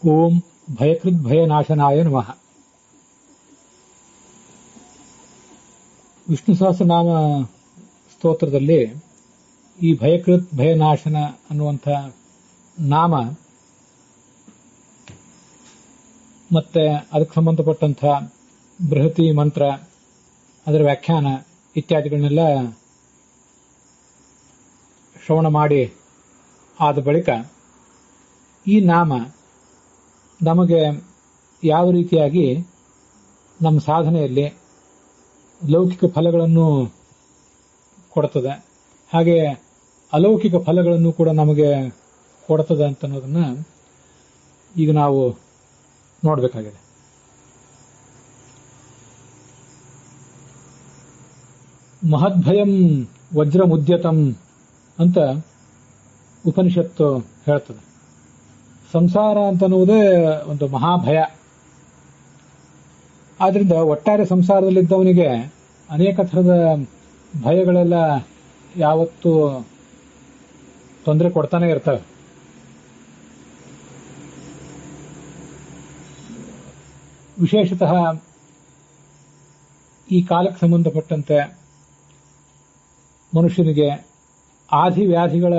ಓಂ ಭಯಕೃತ್ ಭಯನಾಶನಾಯ ನಮಃ. ವಿಷ್ಣು ಸಹಸ್ರನಾಮ ಸ್ತೋತ್ರದಲ್ಲಿ ಈ ಭಯಕೃತ್ ಭಯನಾಶನ ಅನ್ನುವಂಥ ನಾಮ ಮತ್ತೆ ಅದಕ್ಕೆ ಸಂಬಂಧಪಟ್ಟಂಥ ಬೃಹತಿ ಮಂತ್ರ, ಅದರ ವ್ಯಾಖ್ಯಾನ ಇತ್ಯಾದಿಗಳನ್ನೆಲ್ಲ ಶ್ರವಣ ಮಾಡಿ ಆದ ಬಳಿಕ ಈ ನಾಮ ನಮಗೆ ಯಾವ ರೀತಿಯಾಗಿ ನಮ್ಮ ಸಾಧನೆಯಲ್ಲಿ ಲೌಕಿಕ ಫಲಗಳನ್ನು ಕೊಡುತ್ತದೆ, ಹಾಗೆ ಅಲೌಕಿಕ ಫಲಗಳನ್ನು ಕೂಡ ನಮಗೆ ಕೊಡುತ್ತದೆ ಅಂತ ಅನ್ನೋದನ್ನ ಈಗ ನಾವು ನೋಡಬೇಕಾಗಿದೆ. ಮಹದ್ಭಯಂ ವಜ್ರಮುದ್ಯತಂ ಅಂತ ಉಪನಿಷತ್ತು ಹೇಳ್ತದೆ. ಸಂಸಾರ ಅಂತನ್ನುವುದೇ ಒಂದು ಮಹಾಭಯ. ಆದ್ರಿಂದ ಒಟ್ಟಾರೆ ಸಂಸಾರದಲ್ಲಿದ್ದವನಿಗೆ ಅನೇಕ ಥರದ ಭಯಗಳೆಲ್ಲ ಯಾವತ್ತೂ ತೊಂದರೆ ಕೊಡ್ತಾನೆ ಇರ್ತವೆ. ವಿಶೇಷತಃ ಈ ಕಾಲಕ್ಕೆ ಸಂಬಂಧಪಟ್ಟಂತೆ ಮನುಷ್ಯನಿಗೆ ಆದಿವ್ಯಾಧಿಗಳ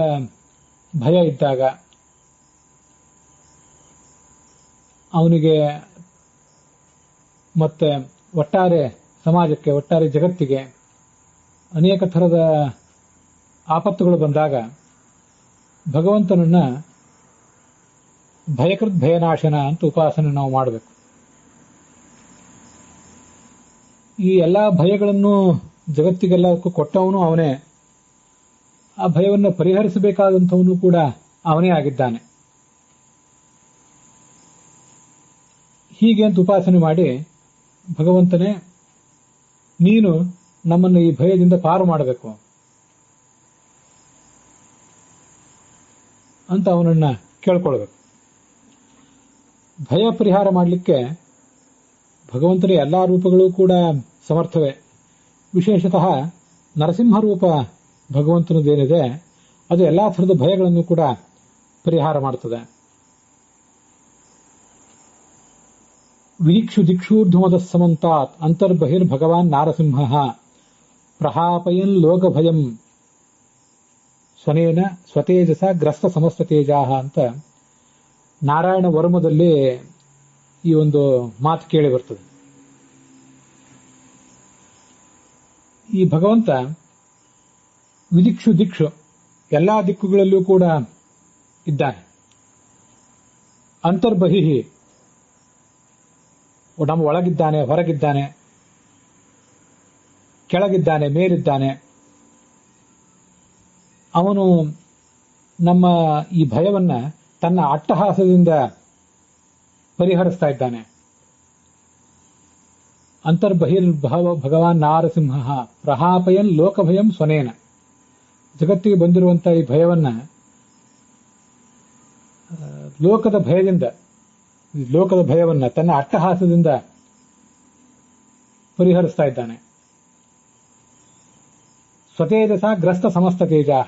ಭಯ ಇದ್ದಾಗ ಅವನಿಗೆ ಮತ್ತೆ ಒಟ್ಟಾರೆ ಸಮಾಜಕ್ಕೆ, ಒಟ್ಟಾರೆ ಜಗತ್ತಿಗೆ ಅನೇಕ ಥರದ ಆಪತ್ತುಗಳು ಬಂದಾಗ ಭಗವಂತನನ್ನ ಭಯಕೃತ್ ಭಯನಾಶನ ಅಂತ ಉಪಾಸನೆ ನಾವು ಮಾಡಬೇಕು. ಈ ಎಲ್ಲ ಭಯಗಳನ್ನು ಜಗತ್ತಿಗೆಲ್ಲಕ್ಕೂ ಕೊಟ್ಟವನು ಅವನೇ, ಆ ಭಯವನ್ನು ಪರಿಹರಿಸಬೇಕಾದಂಥವನು ಕೂಡ ಅವನೇ ಆಗಿದ್ದಾನೆ. ಹೀಗೆ ಅಂತ ಉಪಾಸನೆ ಮಾಡಿ ಭಗವಂತನೇ ನೀನು ನಮ್ಮನ್ನು ಈ ಭಯದಿಂದ ಪಾರು ಮಾಡಬೇಕು ಅಂತ ಅವನನ್ನ ಕೇಳ್ಕೊಳ್ಬೇಕು. ಭಯ ಪರಿಹಾರ ಮಾಡಲಿಕ್ಕೆ ಭಗವಂತನ ಎಲ್ಲಾ ರೂಪಗಳು ಕೂಡ ಸಮರ್ಥವೇ. ವಿಶೇಷತಃ ನರಸಿಂಹ ರೂಪ ಭಗವಂತನದೇನಿದೆ ಅದು ಎಲ್ಲಾ ಥರದ ಭಯಗಳನ್ನು ಕೂಡ ಪರಿಹಾರ ಮಾಡುತ್ತದೆ. ವೀಕ್ಷು ದಿಕ್ಷೂರ್ಧ್ವಮದ ಸಮಂತಾತ್ ಅಂತರ್ಬಹಿರ್ ಭಗವಾನ್ ನಾರಸಿಂಹ ಪ್ರಹಾಪಯನ್ ಲೋಕಭಯಂ ಸ್ವನೇನ ಸ್ವತೇಜಸ ಗ್ರಸ್ತ ಸಮಸ್ತ ತೇಜಾಹ ಅಂತ ನಾರಾಯಣ ವರ್ಮದಲ್ಲಿ ಈ ಒಂದು ಮಾತು ಕೇಳಿ ಬರ್ತದೆ. ಈ ಭಗವಂತ ವಿದಿಕ್ಷು ದಿಕ್ಷು ಎಲ್ಲಾ ದಿಕ್ಕುಗಳಲ್ಲೂ ಕೂಡ ಇದ್ದಾನೆ. ಅಂತರ್ಬಹಿ ನಮ್ಮ ಒಳಗಿದ್ದಾನೆ, ಹೊರಗಿದ್ದಾನೆ, ಕೆಳಗಿದ್ದಾನೆ, ಮೇಲಿದ್ದಾನೆ. ಅವನು ನಮ್ಮ ಈ ಭಯವನ್ನ ತನ್ನ ಅಟ್ಟಹಾಸದಿಂದ ಪರಿಹರಿಸ್ತಾ ಇದ್ದಾನೆ. ಅಂತರ್ಬಹಿರ್ ಭಗವಾನ್ ನಾರಸಿಂಹ ಪ್ರಹಾಪಯನ್ ಲೋಕಭಯಂ ಸ್ವನೇನ. ಜಗತ್ತಿಗೆ ಬಂದಿರುವಂತಹ ಈ ಭಯವನ್ನ ಲೋಕದ ಭಯವನ್ನ ತನ್ನ ಅಟ್ಟಹಾಸದಿಂದ ಪರಿಹರಿಸ್ತಾ ಇದ್ದಾನೆ. ಸ್ವತೇಜಸ ಗ್ರಸ್ತ ಸಮಸ್ತ ತೇಜಾಹ.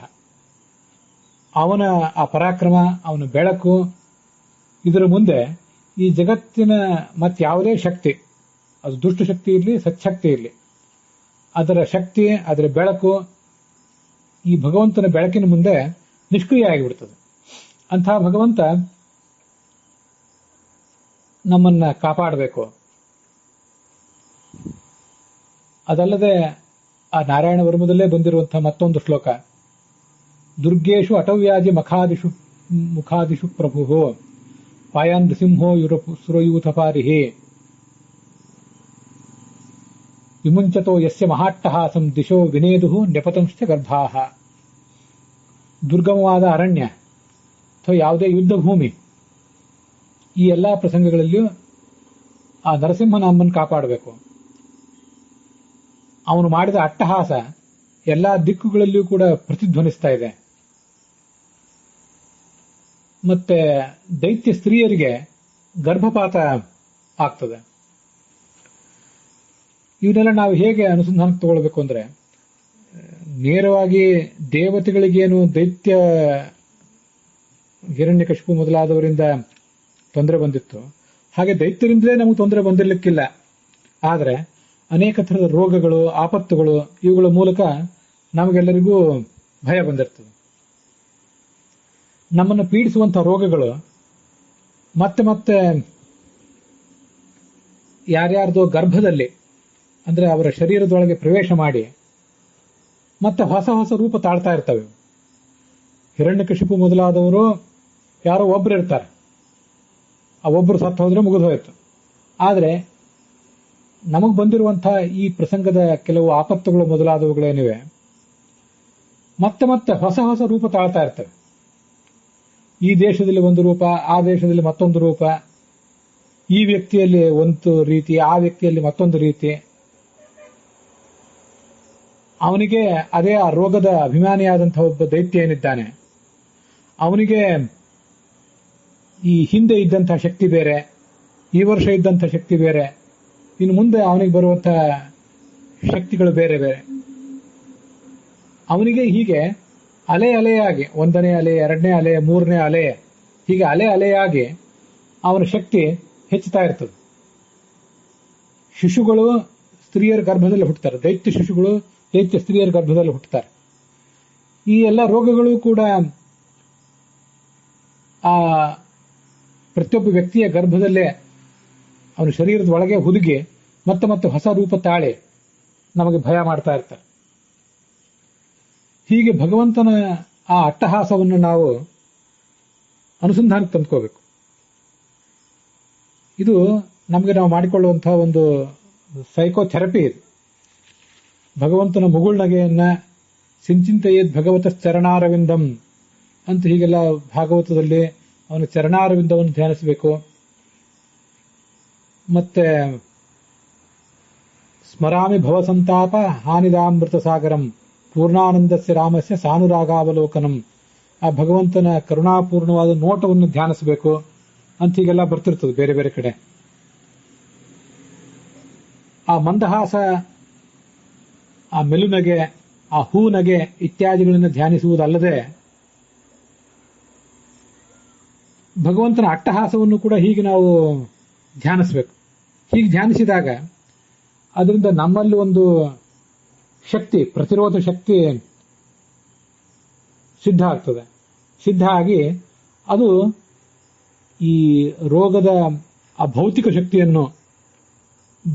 ಅವನ ಆ ಪರಾಕ್ರಮ, ಅವನ ಬೆಳಕು, ಇದರ ಮುಂದೆ ಈ ಜಗತ್ತಿನ ಮತ್ಯಾವುದೇ ಶಕ್ತಿ, ಅದು ದುಷ್ಟಶಕ್ತಿ ಇರಲಿ, ಸಚ್ಛಕ್ತಿ ಇರಲಿ, ಅದರ ಶಕ್ತಿ, ಅದರ ಬೆಳಕು ಈ ಭಗವಂತನ ಬೆಳಕಿನ ಮುಂದೆ ನಿಷ್ಕ್ರಿಯ ಆಗಿಬಿಡ್ತದೆ. ಅಂಥ ಭಗವಂತ ನಮ್ಮನ್ನ ಕಾಪಾಡಬೇಕು. ಅದಲ್ಲದೆ ಆ ನಾರಾಯಣ ವರ್ಮದಲ್ಲೇ ಬಂದಿರುವಂತಹ ಮತ್ತೊಂದು ಶ್ಲೋಕ, ದುರ್ಗೇಶು ಅಟವ್ಯಾಜಿ ಮುಖಾದಿಷು ಪ್ರಭು ಪಾಯಾನ್ ನೃಸಿಂಹೋ ಸುರಯೂಥಪಾರಿಹಿ ವಿಮುಂಚತೋ ಯಸ್ಯ ಮಹಾಟ್ಟಹಾಸಂ ದಿಶೋ ವಿನೇದು ನೆಪತಂಶ್ಚ ಗರ್ಭಾಹ. ದುರ್ಗಮವಾದ ಅರಣ್ಯ ಅಥವಾ ಯಾವುದೇ ಯುದ್ಧ ಭೂಮಿ, ಈ ಎಲ್ಲಾ ಪ್ರಸಂಗಗಳಲ್ಲಿಯೂ ಆ ನರಸಿಂಹ ನಮ್ಮನ್ನು ಕಾಪಾಡಬೇಕು. ಅವನು ಮಾಡಿದ ಅಟ್ಟಹಾಸ ಎಲ್ಲಾ ದಿಕ್ಕುಗಳಲ್ಲಿಯೂ ಕೂಡ ಪ್ರತಿಧ್ವನಿಸ್ತಾ ಇದೆ. ಮತ್ತೆ ದೈತ್ಯ ಸ್ತ್ರೀಯರಿಗೆ ಗರ್ಭಪಾತ ಆಗ್ತದೆ. ಇವನ್ನೆಲ್ಲ ನಾವು ಹೇಗೆ ಅನುಸಂಧಾನಕ್ಕೆ ತಗೊಳ್ಬೇಕು ಅಂದ್ರೆ, ನೇರವಾಗಿ ದೇವತೆಗಳಿಗೇನು ದೈತ್ಯ ಹಿರಣ್ಯಕಶಿಪು ಮೊದಲಾದವರಿಂದ ತೊಂದರೆ ಬಂದಿತ್ತು, ಹಾಗೆ ದೈತ್ಯರಿಂದಲೇ ನಮಗೆ ತೊಂದರೆ ಬಂದಿರಲಿಕ್ಕಿಲ್ಲ. ಆದರೆ ಅನೇಕ ಥರದ ರೋಗಗಳು, ಆಪತ್ತುಗಳು ಇವುಗಳ ಮೂಲಕ ನಮಗೆಲ್ಲರಿಗೂ ಭಯ ಬಂದಿರ್ತದೆ. ನಮ್ಮನ್ನು ಪೀಡಿಸುವಂತಹ ರೋಗಗಳು ಮತ್ತೆ ಮತ್ತೆ ಯಾರ್ಯಾರ್ದೋ ಗರ್ಭದಲ್ಲಿ, ಅಂದ್ರೆ ಅವರ ಶರೀರದೊಳಗೆ ಪ್ರವೇಶ ಮಾಡಿ ಮತ್ತೆ ಹೊಸ ಹೊಸ ರೂಪ ತಾಳ್ತಾ ಇರ್ತವೆ. ಹಿರಣ್ಯಕಶಿಪು ಮೊದಲಾದವರು ಯಾರೋ ಒಬ್ರು ಇರ್ತಾರೆ, ಆ ಒಬ್ರು ಸತ್ತು ಹೋದ್ರೆ ಮುಗಿದು ಹೋಯ್ತು. ಆದರೆ ನಮಗ್ ಬಂದಿರುವಂತಹ ಈ ಪ್ರಸಂಗದ ಕೆಲವು ಆಪತ್ತುಗಳು ಮೊದಲಾದವುಗಳೇನಿವೆ ಮತ್ತೆ ಮತ್ತೆ ಹೊಸ ಹೊಸ ರೂಪ ತಾಳ್ತಾ ಇರ್ತವೆ. ಈ ದೇಶದಲ್ಲಿ ಒಂದು ರೂಪ, ಆ ದೇಶದಲ್ಲಿ ಮತ್ತೊಂದು ರೂಪ, ಈ ವ್ಯಕ್ತಿಯಲ್ಲಿ ಒಂದು ರೀತಿ, ಆ ವ್ಯಕ್ತಿಯಲ್ಲಿ ಮತ್ತೊಂದು ರೀತಿ. ಅವನಿಗೆ ಅದೇ ಆ ರೋಗದ ಅಭಿಮಾನಿಯಾದಂತಹ ಒಬ್ಬ ದೈತ್ಯ ಏನಿದ್ದಾನೆ, ಅವನಿಗೆ ಈ ಹಿಂದೆ ಇದ್ದಂತಹ ಶಕ್ತಿ ಬೇರೆ, ಈ ವರ್ಷ ಇದ್ದಂತಹ ಶಕ್ತಿ ಬೇರೆ, ಇನ್ನು ಮುಂದೆ ಅವನಿಗೆ ಬರುವಂತಹ ಶಕ್ತಿಗಳು ಬೇರೆ ಬೇರೆ. ಅವನಿಗೆ ಹೀಗೆ ಅಲೆ ಅಲೆಯಾಗಿ, ಒಂದನೇ ಅಲೆ, ಎರಡನೇ ಅಲೆ, ಮೂರನೇ ಅಲೆ, ಹೀಗೆ ಅಲೆ ಅಲೆಯಾಗಿ ಅವನ ಶಕ್ತಿ ಹೆಚ್ಚುತ್ತಾ ಇರ್ತದೆ. ಶಿಶುಗಳು ಸ್ತ್ರೀಯರ ಗರ್ಭದಲ್ಲಿ ಹುಟ್ಟುತ್ತಾರೆ, ದೈತ್ಯ ಶಿಶುಗಳು ದೈತ್ಯ ಸ್ತ್ರೀಯರ ಗರ್ಭದಲ್ಲಿ ಹುಟ್ಟುತ್ತಾರೆ. ಈ ಎಲ್ಲ ರೋಗಗಳು ಕೂಡ ಆ ಪ್ರತಿಯೊಬ್ಬ ವ್ಯಕ್ತಿಯ ಗರ್ಭದಲ್ಲೇ ಅವನ ಶರೀರದ ಒಳಗೆ ಹುದುಗಿ ಮತ್ತೆ ಮತ್ತೆ ಹೊಸ ರೂಪ ತಾಳಿ ನಮಗೆ ಭಯ ಮಾಡ್ತಾ ಇರ್ತಾರೆ. ಹೀಗೆ ಭಗವಂತನ ಆ ಅಟ್ಟಹಾಸವನ್ನು ನಾವು ಅನುಸಂಧಾನಕ್ಕೆ ತಂದುಕೋಬೇಕು. ಇದು ನಮಗೆ ನಾವು ಮಾಡಿಕೊಳ್ಳುವಂತಹ ಒಂದು ಸೈಕೋಥೆರಪಿ. ಇದು ಭಗವಂತನ ಮುಗುಳ್ನಗೆಯನ್ನ ಸಿಂಚಿಂತೆಯೇದ್ ಭಗವತ ಚರಣಾರವಿಂದಂ ಅಂತ ಹೀಗೆಲ್ಲ ಭಾಗವತದಲ್ಲಿ ಅವನ ಚರಣಾರವಿಂದವನ್ನು ಧ್ಯಾನಿಸಬೇಕು. ಮತ್ತೆ ಸ್ಮರಾಮಿ ಭವಸಂತಾಪ ಹಾನಿದಾಮೃತ ಸಾಗರಂ ಪೂರ್ಣಾನಂದಸ್ಯ ರಾಮಸ್ಯ ಸಾನುರಾಗಾವಲೋಕನಂ. ಆ ಭಗವಂತನ ಕರುಣಾಪೂರ್ಣವಾದ ನೋಟವನ್ನು ಧ್ಯಾನಿಸಬೇಕು ಅಂತ ಹೀಗೆಲ್ಲ ಬರ್ತಿರ್ತದೆ ಬೇರೆ ಬೇರೆ ಕಡೆ. ಆ ಮಂದಹಾಸ, ಆ ಮೆಲುನಗೆ, ಆ ಹೂನಗೆ ಇತ್ಯಾದಿಗಳನ್ನು ಧ್ಯಾನಿಸುವುದಲ್ಲದೆ ಭಗವಂತನ ಅಟ್ಟಹಾಸವನ್ನು ಕೂಡ ಹೀಗೆ ನಾವು ಧ್ಯಾನಿಸಬೇಕು. ಹೀಗೆ ಧ್ಯಾನಿಸಿದಾಗ ಅದರಿಂದ ನಮ್ಮಲ್ಲಿ ಒಂದು ಶಕ್ತಿ, ಪ್ರತಿರೋಧ ಶಕ್ತಿ ಸಿದ್ಧ ಆಗ್ತದೆ. ಸಿದ್ಧ ಆಗಿ ಅದು ಈ ರೋಗದ ಆ ಭೌತಿಕ ಶಕ್ತಿಯನ್ನು,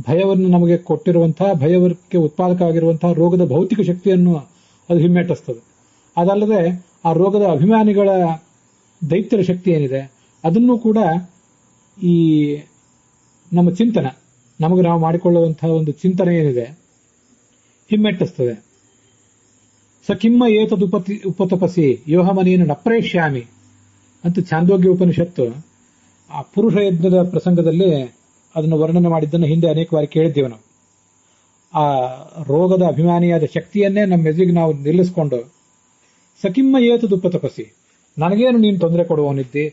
ಭಯವನ್ನು ನಮಗೆ ಕೊಟ್ಟಿರುವಂತಹ, ಭಯವಕ್ಕೆ ಉತ್ಪಾದಕವಾಗಿರುವಂತಹ ರೋಗದ ಭೌತಿಕ ಶಕ್ತಿಯನ್ನು ಅದು ಹಿಮ್ಮೆಟ್ಟಿಸ್ತದೆ. ಅದಲ್ಲದೆ ಆ ರೋಗದ ಅಭಿಮಾನಿಗಳ ದೈತ್ಯರ ಶಕ್ತಿ ಏನಿದೆ ಅದನ್ನು ಕೂಡ ಈ ನಮ್ಮ ಚಿಂತನೆ, ನಮಗೆ ನಾವು ಮಾಡಿಕೊಳ್ಳುವಂತಹ ಒಂದು ಚಿಂತನೆ ಏನಿದೆ ಹಿಮ್ಮೆಟ್ಟಿಸ್ತದೆ. ಸ ಕಿಮ್ಮ ಉಪತಪಸಿ ಯೋಹಮನೇನ ನಪ್ರೇಷ್ಯಾಮಿ ಅಂತ ಛಾಂದೋಗ್ಯ ಉಪನಿಷತ್ತು ಆ ಪುರುಷ ಯಜ್ಞದ ಪ್ರಸಂಗದಲ್ಲಿ ಅದನ್ನು ವರ್ಣನೆ ಮಾಡಿದ್ದನ್ನು ಹಿಂದೆ ಅನೇಕ ಬಾರಿ ಕೇಳಿದ್ದೇವೆ ನಾವು. ಆ ರೋಗದ ಅಭಿಮಾನಿಯಾದ ಶಕ್ತಿಯನ್ನೇ ನಮ್ಮ ಎದುರಿಗೆ ನಾವು ನಿಲ್ಲಿಸಿಕೊಂಡು ಸಕಿಮ್ಮ ಉಪತಪಸಿ, ನನಗೇನು ನೀನು ತೊಂದರೆ ಕೊಡುವವನಿದ್ದಿ,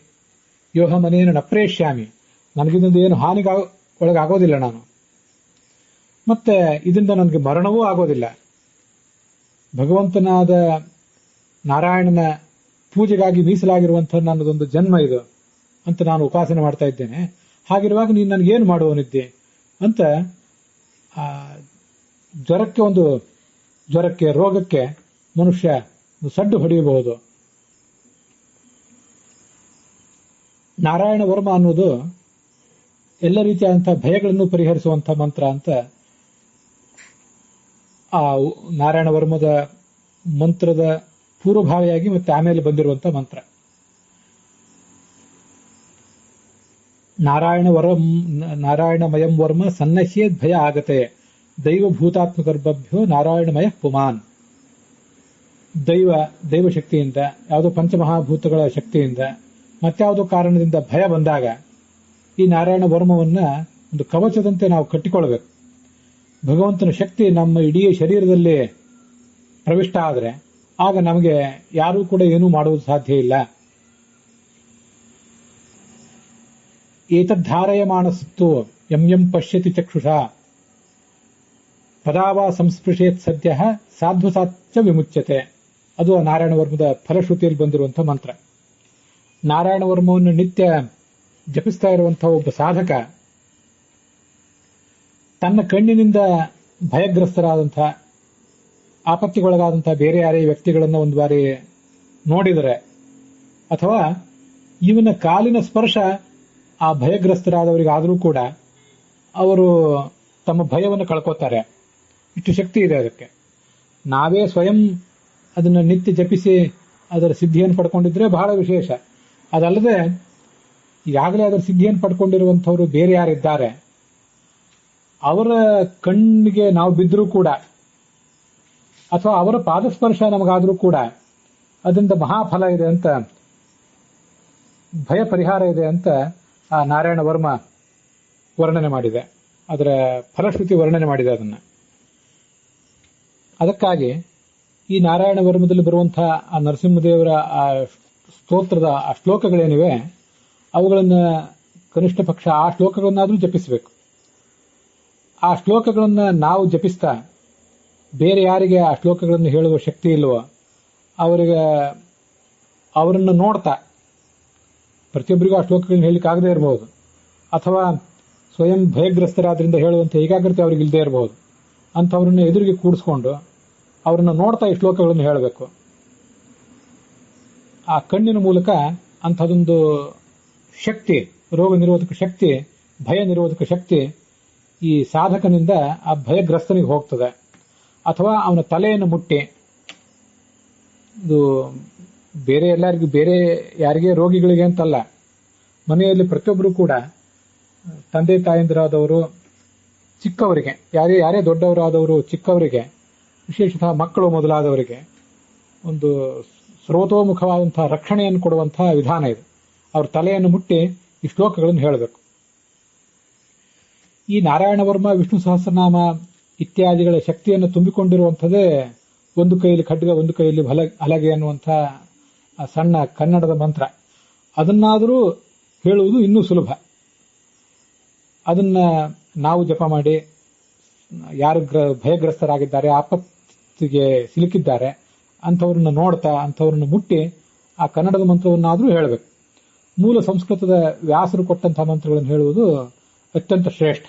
ಯೋಹಮನೇನ ನಪ್ರೇಷ್ಯಾಮಿ, ನನಗಿದಿಂದ ಏನು ಹಾನಿಗೆ ಒಳಗಾಗೋದಿಲ್ಲ ನಾನು, ಮತ್ತೆ ಇದರಿಂದ ನನಗೆ ಮರಣವೂ ಆಗೋದಿಲ್ಲ. ಭಗವಂತನಾದ ನಾರಾಯಣನ ಪೂಜೆಗಾಗಿ ಮೀಸಲಾಗಿರುವಂತಹ ನನ್ನದೊಂದು ಜನ್ಮ ಇದು ಅಂತ ನಾನು ಉಪಾಸನೆ ಮಾಡ್ತಾ ಇದ್ದೇನೆ. ಹಾಗಿರುವಾಗ ನೀನು ನನಗೇನು ಮಾಡುವವನಿದ್ದೆ ಅಂತ ಜ್ವರಕ್ಕೆ ರೋಗಕ್ಕೆ ಮನುಷ್ಯ ಸಡ್ಡು ಹೊಡೆಯಬಹುದು. ನಾರಾಯಣ ವರ್ಮ ಅನ್ನೋದು ಎಲ್ಲ ರೀತಿಯಾದಂತಹ ಭಯಗಳನ್ನು ಪರಿಹರಿಸುವಂತಹ ಮಂತ್ರ ಅಂತ ಆ ನಾರಾಯಣ ವರ್ಮದ ಮಂತ್ರದ ಪೂರ್ವಭಾವಿಯಾಗಿ ಮತ್ತೆ ಆಮೇಲೆ ಬಂದಿರುವಂತಹ ಮಂತ್ರ. ನಾರಾಯಣಮಯಂ ವರ್ಮ ಸನ್ನಹ್ಯೇದ್ ಭಯ ಆಗತೆ ದೈವಭೂತಾತ್ಮ ಗರ್ಭಭ್ಯೋ ನಾರಾಯಣಮಯ ಪುಮಾನ್. ದೈವ ಶಕ್ತಿಯಿಂದ, ಯಾವುದೋ ಪಂಚಮಹಾಭೂತಗಳ ಶಕ್ತಿಯಿಂದ, ಮತ್ಯಾವುದೋ ಕಾರಣದಿಂದ ಭಯ ಬಂದಾಗ ಈ ನಾರಾಯಣ ವರ್ಮವನ್ನ ಒಂದು ಕವಚದಂತೆ ನಾವು ಕಟ್ಟಿಕೊಳ್ಬೇಕು. ಭಗವಂತನ ಶಕ್ತಿ ನಮ್ಮ ಇಡೀ ಶರೀರದಲ್ಲಿ ಪ್ರವಿಷ್ಟ ಆದರೆ ಆಗ ನಮಗೆ ಯಾರೂ ಕೂಡ ಏನೂ ಮಾಡುವುದು ಸಾಧ್ಯ ಇಲ್ಲ. ಏತದ್ಧಾರಯಮಾಣಸ್ತು ಯಂ ಪಶ್ಯತಿ ಚಕ್ಷುಷಾ ಪದಾವಾ ಸಂಸ್ಪೃಶೇತ್ ಸದ್ಯ ಸಾಧ್ವಸಾಚ್ಚ ವಿಮುಚ್ಯತೆ. ಅದು ನಾರಾಯಣ ವರ್ಮದ ಫಲಶ್ರುತಿಯಲ್ಲಿ ಬಂದಿರುವಂತಹ ಮಂತ್ರ. ನಾರಾಯಣ ವರ್ಮವನ್ನು ನಿತ್ಯ ಜಪಿಸ್ತಾ ಇರುವಂತಹ ಒಬ್ಬ ಸಾಧಕ ತನ್ನ ಕಣ್ಣಿನಿಂದ ಭಯಗ್ರಸ್ತರಾದಂತಹ ಆಪತ್ತಿಗೊಳಗಾದಂತಹ ಬೇರೆ ಯಾರೇ ವ್ಯಕ್ತಿಗಳನ್ನು ಒಂದು ಬಾರಿ ನೋಡಿದರೆ ಅಥವಾ ಇವನ ಕಾಲಿನ ಸ್ಪರ್ಶ ಆ ಭಯಗ್ರಸ್ತರಾದವರಿಗಾದರೂ ಕೂಡ ಅವರು ತಮ್ಮ ಭಯವನ್ನು ಕಳ್ಕೋತಾರೆ. ಇಷ್ಟು ಶಕ್ತಿ ಇದೆ ಅದಕ್ಕೆ. ನಾವೇ ಸ್ವಯಂ ಅದನ್ನು ನಿತ್ಯ ಜಪಿಸಿ ಅದರ ಸಿದ್ಧಿಯನ್ನು ಪಡ್ಕೊಂಡಿದ್ರೆ ಬಹಳ ವಿಶೇಷ. ಅದಲ್ಲದೆ ಈಗಾಗಲೇ ಅದರ ಸಿದ್ಧಿಯನ್ನು ಪಡ್ಕೊಂಡಿರುವಂಥವರು ಬೇರೆ ಯಾರಿದ್ದಾರೆ ಅವರ ಕಣ್ಣಿಗೆ ನಾವು ಬಿದ್ದರೂ ಕೂಡ ಅಥವಾ ಅವರ ಪಾದಸ್ಪರ್ಶ ನಮಗಾದರೂ ಕೂಡ ಅದರಿಂದ ಮಹಾಫಲ ಇದೆ ಅಂತ, ಭಯ ಪರಿಹಾರ ಇದೆ ಅಂತ ಆ ನಾರಾಯಣ ವರ್ಮ ವರ್ಣನೆ ಮಾಡಿದೆ. ಅದರ ಫಲಶ್ರುತಿ ವರ್ಣನೆ ಮಾಡಿದೆ ಅದನ್ನು. ಅದಕ್ಕಾಗಿ ಈ ನಾರಾಯಣ ವರ್ಮದಲ್ಲಿ ಬರುವಂತಹ ಆ ನರಸಿಂಹದೇವರ ಆ ಸ್ತೋತ್ರದ ಆ ಶ್ಲೋಕಗಳೇನಿವೆ ಅವುಗಳನ್ನು ಕನಿಷ್ಠ ಪಕ್ಷ ಆ ಶ್ಲೋಕಗಳನ್ನಾದರೂ ಜಪಿಸಬೇಕು. ಆ ಶ್ಲೋಕಗಳನ್ನು ನಾವು ಜಪಿಸ್ತಾ ಬೇರೆ ಯಾರಿಗೆ ಆ ಶ್ಲೋಕಗಳನ್ನು ಹೇಳುವ ಶಕ್ತಿ ಇಲ್ವೋ ಅವರನ್ನು ನೋಡ್ತಾ, ಪ್ರತಿಯೊಬ್ಬರಿಗೂ ಆ ಶ್ಲೋಕಗಳನ್ನು ಹೇಳಲಿಕ್ಕಾಗದೇ ಇರಬಹುದು, ಅಥವಾ ಸ್ವಯಂ ಭಯಗ್ರಸ್ತರಾದ್ರಿಂದ ಹೇಳುವಂಥ ಏಕಾಗ್ರತೆ ಅವ್ರಿಗೆ ಇಲ್ಲದೆ ಇರಬಹುದು, ಅಂಥವ್ರನ್ನ ಎದುರಿಗೆ ಕೂಡಿಸ್ಕೊಂಡು ಅವರನ್ನು ನೋಡ್ತಾ ಈ ಶ್ಲೋಕಗಳನ್ನು ಹೇಳಬೇಕು. ಆ ಕಣ್ಣಿನ ಮೂಲಕ ಅಂಥದೊಂದು ಶಕ್ತಿ, ರೋಗ ನಿರೋಧಕ ಶಕ್ತಿ, ಭಯ ನಿರೋಧಕ ಶಕ್ತಿ ಈ ಸಾಧಕನಿಂದ ಆ ಭಯಗ್ರಸ್ತನಿಗೆ ಹೋಗ್ತದೆ. ಅಥವಾ ಅವನ ತಲೆಯನ್ನು ಮುಟ್ಟಿ, ಇದು ಬೇರೆ ಎಲ್ಲರಿಗೂ, ಬೇರೆ ಯಾರಿಗೆ ರೋಗಿಗಳಿಗೆ ಅಂತಲ್ಲ, ಮನೆಯಲ್ಲಿ ಪ್ರತಿಯೊಬ್ಬರು ಕೂಡ ತಂದೆ ತಾಯಂದಿರಾದವರು ಚಿಕ್ಕವರಿಗೆ, ಯಾರೇ ದೊಡ್ಡವರಾದವರು ಚಿಕ್ಕವರಿಗೆ, ವಿಶೇಷತಃ ಮಕ್ಕಳು ಮೊದಲಾದವರಿಗೆ ಒಂದು ಸರ್ವತೋಮುಖವಾದಂತಹ ರಕ್ಷಣೆಯನ್ನು ಕೊಡುವಂತಹ ವಿಧಾನ ಇದು. ಅವ್ರ ತಲೆಯನ್ನು ಮುಟ್ಟಿ ಈ ಶ್ಲೋಕಗಳನ್ನು ಹೇಳಬೇಕು. ಈ ನಾರಾಯಣ ವರ್ಮ, ವಿಷ್ಣು ಸಹಸ್ರನಾಮ ಇತ್ಯಾದಿಗಳ ಶಕ್ತಿಯನ್ನು ತುಂಬಿಕೊಂಡಿರುವಂಥದ್ದೇ ಒಂದು ಕೈಯಲ್ಲಿ ಖಡ್ಗ ಒಂದು ಕೈಯಲ್ಲಿ ಹಲಗೆ ಅನ್ನುವಂಥ ಸಣ್ಣ ಕನ್ನಡದ ಮಂತ್ರ. ಅದನ್ನಾದರೂ ಹೇಳುವುದು ಇನ್ನೂ ಸುಲಭ. ಅದನ್ನ ನಾವು ಜಪ ಮಾಡಿ ಯಾರು ಭಯಗ್ರಸ್ತರಾಗಿದ್ದಾರೆ, ಆಪತ್ತಿಗೆ ಸಿಲುಕಿದ್ದಾರೆ ಅಂಥವ್ರನ್ನ ನೋಡ್ತಾ, ಅಂಥವ್ರನ್ನ ಮುಟ್ಟಿ ಆ ಕನ್ನಡದ ಮಂತ್ರವನ್ನಾದರೂ ಹೇಳಬೇಕು. ಮೂಲ ಸಂಸ್ಕೃತದ ವ್ಯಾಸರು ಕೊಟ್ಟಂತಹ ಮಂತ್ರಗಳನ್ನು ಹೇಳುವುದು ಅತ್ಯಂತ ಶ್ರೇಷ್ಠ.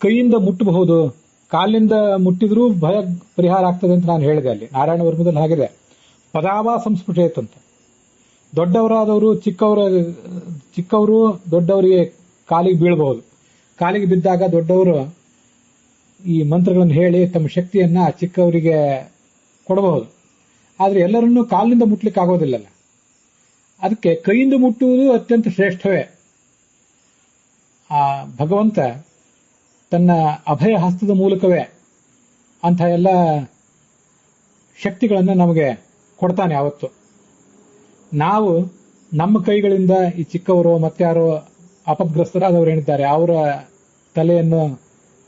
ಕೈಯಿಂದ ಮುಟ್ಟಬಹುದು, ಕಾಲಿನಿಂದ ಮುಟ್ಟಿದ್ರೂ ಭಯ ಪರಿಹಾರ ಆಗ್ತದೆ ಅಂತ ನಾನು ಹೇಳಿದೆ. ಅಲ್ಲಿ ನಾರಾಯಣ ವರ್ಮದಲ್ಲಿ ಹಾಗಿದೆ, ಪದಾವ ಸಂಸ್ಪೃಶೇತ್ ಅಂತ. ದೊಡ್ಡವರಾದವರು ಚಿಕ್ಕವರು ದೊಡ್ಡವರಿಗೆ ಕಾಲಿಗೆ ಬೀಳಬಹುದು. ಕಾಲಿಗೆ ಬಿದ್ದಾಗ ದೊಡ್ಡವರು ಈ ಮಂತ್ರಗಳನ್ನು ಹೇಳಿ ತಮ್ಮ ಶಕ್ತಿಯನ್ನ ಚಿಕ್ಕವರಿಗೆ ಕೊಡಬಹುದು. ಆದರೆ ಎಲ್ಲರನ್ನೂ ಕಾಲಿನಿಂದ ಮುಟ್ಲಿಕ್ಕೆ ಆಗೋದಿಲ್ಲಲ್ಲ. ಅದಕ್ಕೆ ಕೈಯಿಂದ ಮುಟ್ಟುವುದು ಅತ್ಯಂತ ಶ್ರೇಷ್ಠವೇ. ಆ ಭಗವಂತ ತನ್ನ ಅಭಯ ಹಸ್ತದ ಮೂಲಕವೇ ಅಂಥ ಎಲ್ಲ ಶಕ್ತಿಗಳನ್ನು ನಮಗೆ ಕೊಡ್ತಾನೆ ಯಾವತ್ತು. ನಾವು ನಮ್ಮ ಕೈಗಳಿಂದ ಈ ಚಿಕ್ಕವರು ಮತ್ತಾರೋ ಅಪಗ್ರಸ್ತರಾದವರು ಏನಿದ್ದಾರೆ ಅವರ ತಲೆಯನ್ನು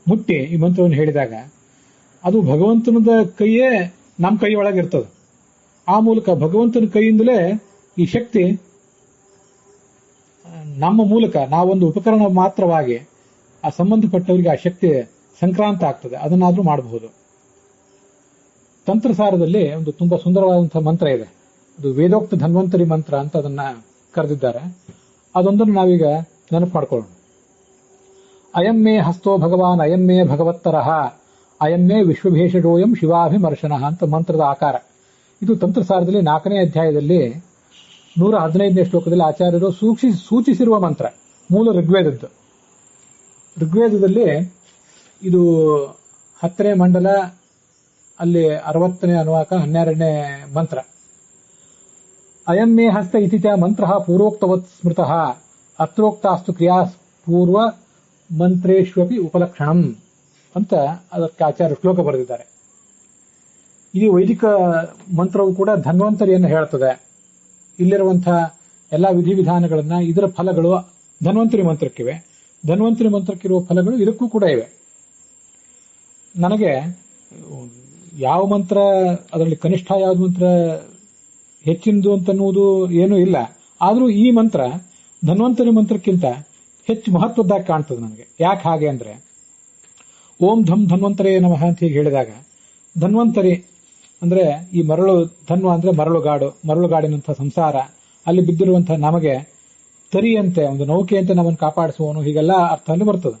ಮುಟ್ಟಿ ಈ ಮಂತ್ರವನ್ನು ಹೇಳಿದಾಗ ಅದು ಭಗವಂತನದ ಕೈಯೇ ನಮ್ಮ ಕೈ ಒಳಗಿರ್ತದೆ. ಆ ಮೂಲಕ ಭಗವಂತನ ಕೈಯಿಂದಲೇ ಈ ಶಕ್ತಿ ನಮ್ಮ ಮೂಲಕ ನಾವೊಂದು ಉಪಕರಣ ಮಾತ್ರವಾಗಿ ಆ ಸಂಬಂಧಪಟ್ಟವರಿಗೆ ಆ ಶಕ್ತಿ ಸಂಕ್ರಾಂತ ಆಗ್ತದೆ. ಅದನ್ನಾದ್ರೂ ಮಾಡಬಹುದು. ತಂತ್ರಸಾರದಲ್ಲಿ ಒಂದು ತುಂಬಾ ಸುಂದರವಾದಂತಹ ಮಂತ್ರ ಇದೆ. ಅದು ವೇದೋಕ್ತ ಧನ್ವಂತರಿ ಮಂತ್ರ ಅಂತ ಅದನ್ನ ಕರೆದಿದ್ದಾರೆ. ಅದೊಂದನ್ನು ನಾವೀಗ ನೆನಪು ಮಾಡ್ಕೊಳ್ಳೋಣ. ಅಯಮ್ಮೇ ಹಸ್ತೋ ಭಗವಾನ್ ಅಯಮ್ಮೇ ಭಗವತ್ತರಃ ಅಯಮ್ಮೇ ವಿಶ್ವಭೇಷಡೋಯಂ ಶಿವಾಭಿಮರ್ಶನಃ ಅಂತ ಮಂತ್ರದ ಆಕಾರ. ಇದು ತಂತ್ರಸಾರದಲ್ಲಿ 4ನೇ ಅಧ್ಯಾಯದಲ್ಲಿ 115ನೇ ಶ್ಲೋಕದಲ್ಲಿ ಆಚಾರ್ಯರು ಸೂಚಿಸಿರುವ ಮಂತ್ರ. ಮೂಲ ಋಗ್ವೇದದ್ದು. ಋಗ್ವೇದದಲ್ಲಿ ಇದು 10ನೇ ಮಂಡಲ, ಅಲ್ಲಿ 60ನೇ ಅನುವಾಕ, 12ನೇ ಮಂತ್ರ. ಅಯಮ್ಮೇ ಹಸ್ತ ಇತಿ ಚ ಮಂತ್ರ ಪೂರ್ವೋಕ್ತವತ್ ಸ್ಮೃತಃ ಅತ್ರೋಕ್ತಾಸ್ತು ಕ್ರಿಯಾ ಪೂರ್ವ ಮಂತ್ರೇಶ್ವಪಿ ಉಪಲಕ್ಷಣಂ ಅಂತ ಅದಕ್ಕೆ ಆಚಾರ್ಯ ಶ್ಲೋಕ ಬರೆದಿದ್ದಾರೆ. ಈ ವೈದಿಕ ಮಂತ್ರವು ಕೂಡ ಧನ್ವಂತರಿಯನ್ನು ಹೇಳ್ತದೆ. ಇಲ್ಲಿರುವಂತಹ ಎಲ್ಲಾ ವಿಧಿವಿಧಾನಗಳನ್ನ, ಇದರ ಫಲಗಳು ಧನ್ವಂತರಿ ಮಂತ್ರಕ್ಕಿವೆ. ಧನ್ವಂತರಿ ಮಂತ್ರಕ್ಕಿರುವ ಫಲಗಳು ಇದಕ್ಕೂ ಕೂಡ ಇವೆ. ನನಗೆ ಯಾವ ಮಂತ್ರ, ಅದರಲ್ಲಿ ಕನಿಷ್ಠ ಯಾವ ಮಂತ್ರ ಹೆಚ್ಚಿನದು ಅಂತನ್ನುವುದು ಏನೂ ಇಲ್ಲ. ಆದರೂ ಈ ಮಂತ್ರ ಧನ್ವಂತರಿ ಮಂತ್ರಕ್ಕಿಂತ ಹೆಚ್ಚು ಮಹತ್ವದ್ದಾಗಿ ಕಾಣ್ತದೆ ನನಗೆ. ಯಾಕೆ ಹಾಗೆ ಅಂದ್ರೆ, ಓಂ ಧಮ್ ಧನ್ವಂತರೇ ನಮಃ ಅಂತ ಹೀಗೆ ಹೇಳಿದಾಗ ಧನ್ವಂತರಿ ಅಂದ್ರೆ ಈ ಮರಳು ಧನ್ವ ಅಂದ್ರೆ ಮರಳುಗಾಡಿನಂತಹ ಸಂಸಾರ, ಅಲ್ಲಿ ಬಿದ್ದಿರುವಂತಹ ನಮಗೆ ತರಿಯಂತೆ ಒಂದು ನೌಕೆಯಂತೆ ನಮ್ಮನ್ನು ಕಾಪಾಡಿಸುವವನು, ಹೀಗೆಲ್ಲ ಅರ್ಥದಲ್ಲಿ ಬರ್ತದೆ.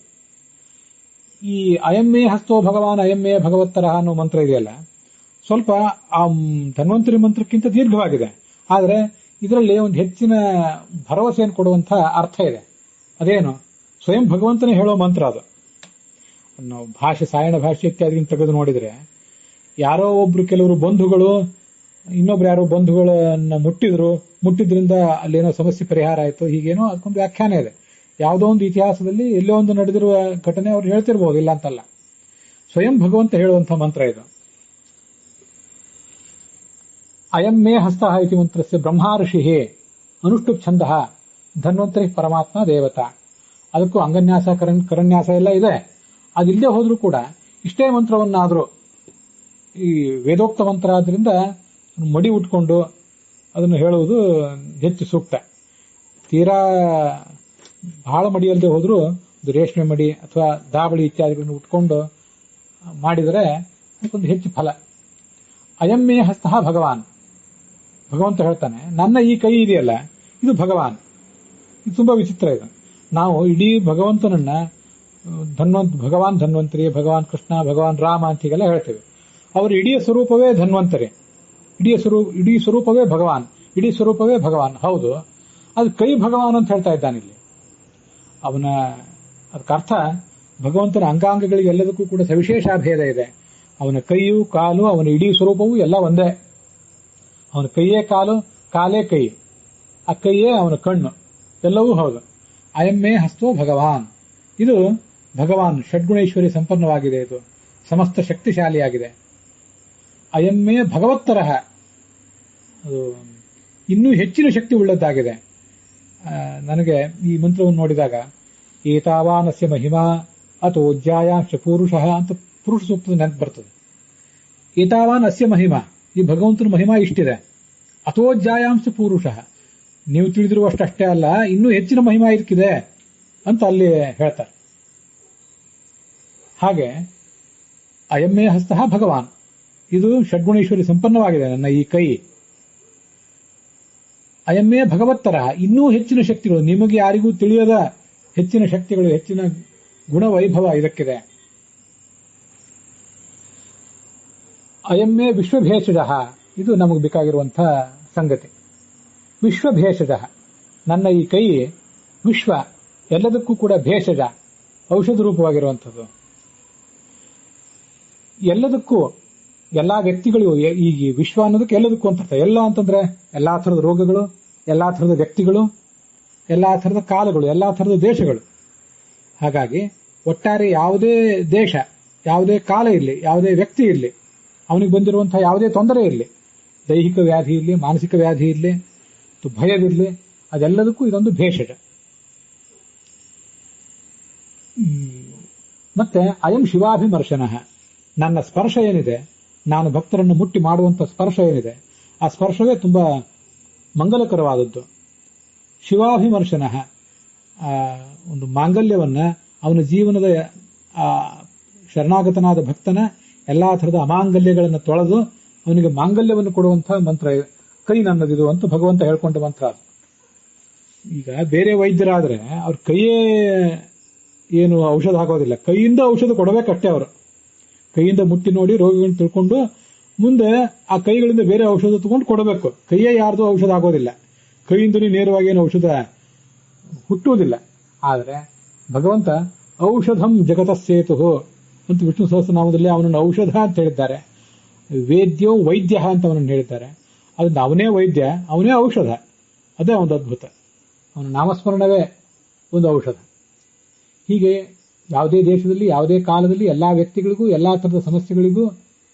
ಈ ಅಯಮ್ಮೇ ಹಸ್ತೋ ಭಗವಾನ್ ಅಯಮ್ಮೇ ಭಗವತ್ತರ ಅನ್ನೋ ಮಂತ್ರ ಇದೆಯಲ್ಲ, ಸ್ವಲ್ಪ ಆ ಧನ್ವಂತರಿ ಮಂತ್ರಕ್ಕಿಂತ ದೀರ್ಘವಾಗಿದೆ. ಆದರೆ ಇದರಲ್ಲಿ ಒಂದು ಹೆಚ್ಚಿನ ಭರವಸೆಯನ್ನು ಕೊಡುವಂತಹ ಅರ್ಥ ಇದೆ. ಅದೇನು? ಸ್ವಯಂ ಭಗವಂತನೇ ಹೇಳೋ ಮಂತ್ರ ಅದು. ನಾವು ಸಾಯಣ ಭಾಷೆ ಇತ್ಯಾದಿಗಳನ್ನು ತೆಗೆದು ನೋಡಿದ್ರೆ, ಯಾರೋ ಒಬ್ರು ಕೆಲವರು ಬಂಧುಗಳು ಇನ್ನೊಬ್ರು ಯಾರೋ ಬಂಧುಗಳನ್ನ ಮುಟ್ಟಿದ್ರಿಂದ ಅಲ್ಲೇನೋ ಸಮಸ್ಯೆ ಪರಿಹಾರ ಆಯಿತು, ಹೀಗೇನೋ ಅದಕ್ಕೊಂದು ವ್ಯಾಖ್ಯಾನ ಇದೆ. ಯಾವುದೋ ಒಂದು ಇತಿಹಾಸದಲ್ಲಿ ಎಲ್ಲೋ ಒಂದು ನಡೆದಿರುವ ಘಟನೆ ಅವ್ರು ಹೇಳ್ತಿರ್ಬೋದು, ಇಲ್ಲ ಅಂತಲ್ಲ. ಸ್ವಯಂ ಭಗವಂತ ಹೇಳುವಂತಹ ಮಂತ್ರ ಇದು. ಅಯಂ ಮೇ ಹಸ್ತಃ ಇತಿ ಮಂತ್ರಸ್ಯ ಬ್ರಹ್ಮ ಋಷಿ ಅನುಷ್ಠುಪ್ ಛಂದ ಧನ್ವಂತರಿ ಪರಮಾತ್ಮ ದೇವತಾ. ಅದಕ್ಕೂ ಅಂಗನ್ಯಾಸ ಕರನ್ಯಾಸ ಎಲ್ಲ ಇದೆ. ಅದಿಲ್ಲದೆ ಹೋದ್ರೂ ಕೂಡ ಇಷ್ಟೇ ಮಂತ್ರವನ್ನಾದರೂ, ಈ ವೇದೋಕ್ತ ಮಂತ್ರ ಆದ್ರಿಂದ ಮಡಿ ಉಟ್ಕೊಂಡು ಅದನ್ನು ಹೇಳುವುದು ಹೆಚ್ಚು ಸೂಕ್ತ. ತೀರಾ ಬಹಳ ಮಡಿಯಲ್ಲದೆ ಹೋದ್ರೂ ಒಂದು ರೇಷ್ಮೆ ಮಡಿ ಅಥವಾ ದಾಬಳಿ ಇತ್ಯಾದಿಗಳನ್ನು ಉಟ್ಕೊಂಡು ಮಾಡಿದರೆ ಅದಕ್ಕೊಂದು ಹೆಚ್ಚು ಫಲ. ಅಯಂ ಮೇ ಹಸ್ತಃ ಭಗವಾನ್, ಭಗವಂತ ಹೇಳ್ತಾನೆ, ನನ್ನ ಈ ಕೈ ಇದೆಯಲ್ಲ ಇದು ಭಗವಾನ್. ಇದು ತುಂಬಾ ವಿಚಿತ್ರ. ಇದು ನಾವು ಇಡೀ ಭಗವಂತನನ್ನ ಭಗವಾನ್ ಧನ್ವಂತರಿ, ಭಗವಾನ್ ಕೃಷ್ಣ, ಭಗವಾನ್ ರಾಮ ಅಂತ ಹೀಗೆಲ್ಲ ಹೇಳ್ತೇವೆ. ಅವರ ಇಡೀ ಸ್ವರೂಪವೇ ಧನ್ವಂತರಿ, ಇಡೀ ಸ್ವರೂಪವೇ ಭಗವಾನ್, ಇಡೀ ಸ್ವರೂಪವೇ ಭಗವಾನ್. ಹೌದು, ಅದು ಕೈ ಭಗವಾನ್ ಅಂತ ಹೇಳ್ತಾ ಇದ್ದಾನಿಲ್ಲಿ. ಅದಕ್ಕರ್ಥ ಭಗವಂತನ ಅಂಗಾಂಗಗಳಿಗೆ ಎಲ್ಲದಕ್ಕೂ ಕೂಡ ಸವಿಶೇಷಾಭೇದ ಇದೆ. ಅವನ ಕೈಯು ಕಾಲು, ಅವನ ಇಡೀ ಸ್ವರೂಪವೂ ಎಲ್ಲ ಒಂದೇ. ಅವನ ಕೈಯೇ ಕಾಲು, ಕಾಲೇ ಕೈ, ಆ ಕೈಯೇ ಅವನ ಕಣ್ಣು, ಎಲ್ಲವೂ ಹೌದು. ಅಯಮ್ಮೇ ಹಸ್ತೋ ಭಗವಾನ್, ಇದು ಭಗವಾನ್ ಷಡ್ಗುಣೇಶ್ವರಿ ಸಂಪನ್ನವಾಗಿದೆ. ಇದು ಸಮಸ್ತ ಶಕ್ತಿಶಾಲಿಯಾಗಿದೆ. ಅಯಮ್ಮೇ ಭಗವತ್ತರಹ, ಅದು ಇನ್ನೂ ಹೆಚ್ಚಿನ ಶಕ್ತಿ ಉಳ್ಳದ್ದಾಗಿದೆ. ನನಗೆ ಈ ಮಂತ್ರವನ್ನು ನೋಡಿದಾಗ ಏತಾವಾನಸ್ಯ ಮಹಿಮಾ ಅಥೋ ಜ್ಯಾಯಾಂಶ ಪೂರುಷಃ ಅಂತ ಪುರುಷ ಸೂಕ್ತದ ನೆನಪು ಬರ್ತದೆ. ಏತಾವಾನ್ ಅಸ್ಯ ಮಹಿಮಾ, ಈ ಭಗವಂತನ ಮಹಿಮಾ ಇಷ್ಟಿದೆ. ಅಥೋ ಜ್ಯಾಯಾಂಶ ಪೂರುಷಃ, ನೀವು ತಿಳಿದಿರುವಷ್ಟೇ ಅಲ್ಲ, ಇನ್ನೂ ಹೆಚ್ಚಿನ ಮಹಿಮಾ ಇದಕ್ಕಿದೆ ಅಂತ ಅಲ್ಲಿ ಹೇಳ್ತಾರೆ. ಹಾಗೆ ಅಯಮ್ಮೇ ಹಸ್ತಃ ಭಗವಾನ್, ಇದು ಷಡ್ಗುಣೇಶ್ವರಿ ಸಂಪನ್ನವಾಗಿದೆ ನನ್ನ ಈ ಕೈ. ಅಯಮ್ಮೇ ಭಗವತ್ತರ, ಇನ್ನೂ ಹೆಚ್ಚಿನ ಶಕ್ತಿಗಳು, ನಿಮಗೆ ಯಾರಿಗೂ ತಿಳಿಯದ ಹೆಚ್ಚಿನ ಶಕ್ತಿಗಳು, ಹೆಚ್ಚಿನ ಗುಣವೈಭವ ಇದಕ್ಕಿದೆ. ಅಯಮ್ಮೇ ವಿಶ್ವಭೇಷಜ, ಇದು ನಮಗೆ ಬೇಕಾಗಿರುವಂತಹ ಸಂಗತಿ. ವಿಶ್ವಭೇಷಜ, ನನ್ನ ಈ ಕೈ ವಿಶ್ವ, ಎಲ್ಲದಕ್ಕೂ ಕೂಡ ಭೇಷಜ, ಔಷಧ ರೂಪವಾಗಿರುವಂಥದ್ದು. ಎಲ್ಲದಕ್ಕೂ, ಎಲ್ಲಾ ವ್ಯಕ್ತಿಗಳಿಗೂ, ಈ ವಿಶ್ವ ಅನ್ನೋದಕ್ಕೆ ಎಲ್ಲದಕ್ಕೂ ಅಂತ. ಎಲ್ಲ ಅಂತಂದ್ರೆ ಎಲ್ಲಾ ಥರದ ರೋಗಗಳು, ಎಲ್ಲಾ ಥರದ ವ್ಯಕ್ತಿಗಳು, ಎಲ್ಲಾ ಥರದ ಕಾಲಗಳು, ಎಲ್ಲಾ ಥರದ ದೇಶಗಳು. ಹಾಗಾಗಿ ಒಟ್ಟಾರೆ ಯಾವುದೇ ದೇಶ, ಯಾವುದೇ ಕಾಲ ಇರಲಿ, ಯಾವುದೇ ವ್ಯಕ್ತಿ ಇರಲಿ, ಅವನಿಗೆ ಬಂದಿರುವಂತಹ ಯಾವುದೇ ತೊಂದರೆ ಇರಲಿ, ದೈಹಿಕ ವ್ಯಾಧಿ ಇರಲಿ, ಮಾನಸಿಕ ವ್ಯಾಧಿ ಇರಲಿ, ಭಯವಿರಲಿ, ಅದೆಲ್ಲದಕ್ಕೂ ಇದೊಂದು ಭೇಷಜ. ಮತ್ತೆ ಅಯಂ ಶಿವಾಭಿಮರ್ಶನ, ನನ್ನ ಸ್ಪರ್ಶ ಏನಿದೆ, ನಾನು ಭಕ್ತರನ್ನು ಮುಟ್ಟಿ ಮಾಡುವಂತಹ ಸ್ಪರ್ಶ ಏನಿದೆ, ಆ ಸ್ಪರ್ಶವೇ ತುಂಬಾ ಮಂಗಲಕರವಾದದ್ದು. ಶಿವಾಭಿಮರ್ಶನ, ಒಂದು ಮಾಂಗಲ್ಯವನ್ನ, ಅವನ ಜೀವನದ ಶರಣಾಗತನಾದ ಭಕ್ತನ ಎಲ್ಲಾ ಥರದ ಅಮಾಂಗಲ್ಯಗಳನ್ನು ತೊಳೆದು ಅವನಿಗೆ ಮಾಂಗಲ್ಯವನ್ನು ಕೊಡುವಂತಹ ಮಂತ್ರ ಕೈ ನನ್ನದಿದು ಅಂತ ಭಗವಂತ ಹೇಳ್ಕೊಂಡ ಮಂತ್ರ. ಈಗ ಬೇರೆ ವೈದ್ಯರಾದ್ರೆ ಅವ್ರ ಕೈಯೇ ಏನು ಔಷಧ ಆಗೋದಿಲ್ಲ, ಕೈಯಿಂದ ಔಷಧ ಕೊಡಬೇಕಷ್ಟೇ. ಅವರು ಕೈಯಿಂದ ಮುಟ್ಟಿ ನೋಡಿ ರೋಗಿಗಳನ್ನ ತಿಳ್ಕೊಂಡು ಮುಂದೆ ಆ ಕೈಗಳಿಂದ ಬೇರೆ ಔಷಧ ತಗೊಂಡು ಕೊಡಬೇಕು. ಕೈಯೇ ಯಾರ್ದು ಔಷಧ ಆಗೋದಿಲ್ಲ, ಕೈಯಿಂದನೇ ನೇರವಾಗಿ ಏನು ಔಷಧ ಹುಟ್ಟುವುದಿಲ್ಲ. ಆದರೆ ಭಗವಂತ ಔಷಧಂ ಜಗತಸ್ಸೇತು ಅಂತ ವಿಷ್ಣು ಸಹಸ್ರನಾಮದಲ್ಲಿ ಅವನನ್ನು ಔಷಧ ಅಂತ ಹೇಳಿದ್ದಾರೆ. ವೇದ್ಯೋ ವೈದ್ಯ ಅಂತ ಅವನನ್ನು ಹೇಳಿದ್ದಾರೆ. ಅದನ್ನ ಅವನೇ ವೈದ್ಯ, ಅವನೇ ಔಷಧ. ಅದೇ ಒಂದು ಅದ್ಭುತ. ಅವನ ನಾಮಸ್ಮರಣವೇ ಒಂದು ಔಷಧ. ಹೀಗೆ ಯಾವುದೇ ದೇಶದಲ್ಲಿ, ಯಾವುದೇ ಕಾಲದಲ್ಲಿ, ಎಲ್ಲಾ ವ್ಯಕ್ತಿಗಳಿಗೂ, ಎಲ್ಲಾ ಥರದ ಸಮಸ್ಯೆಗಳಿಗೂ,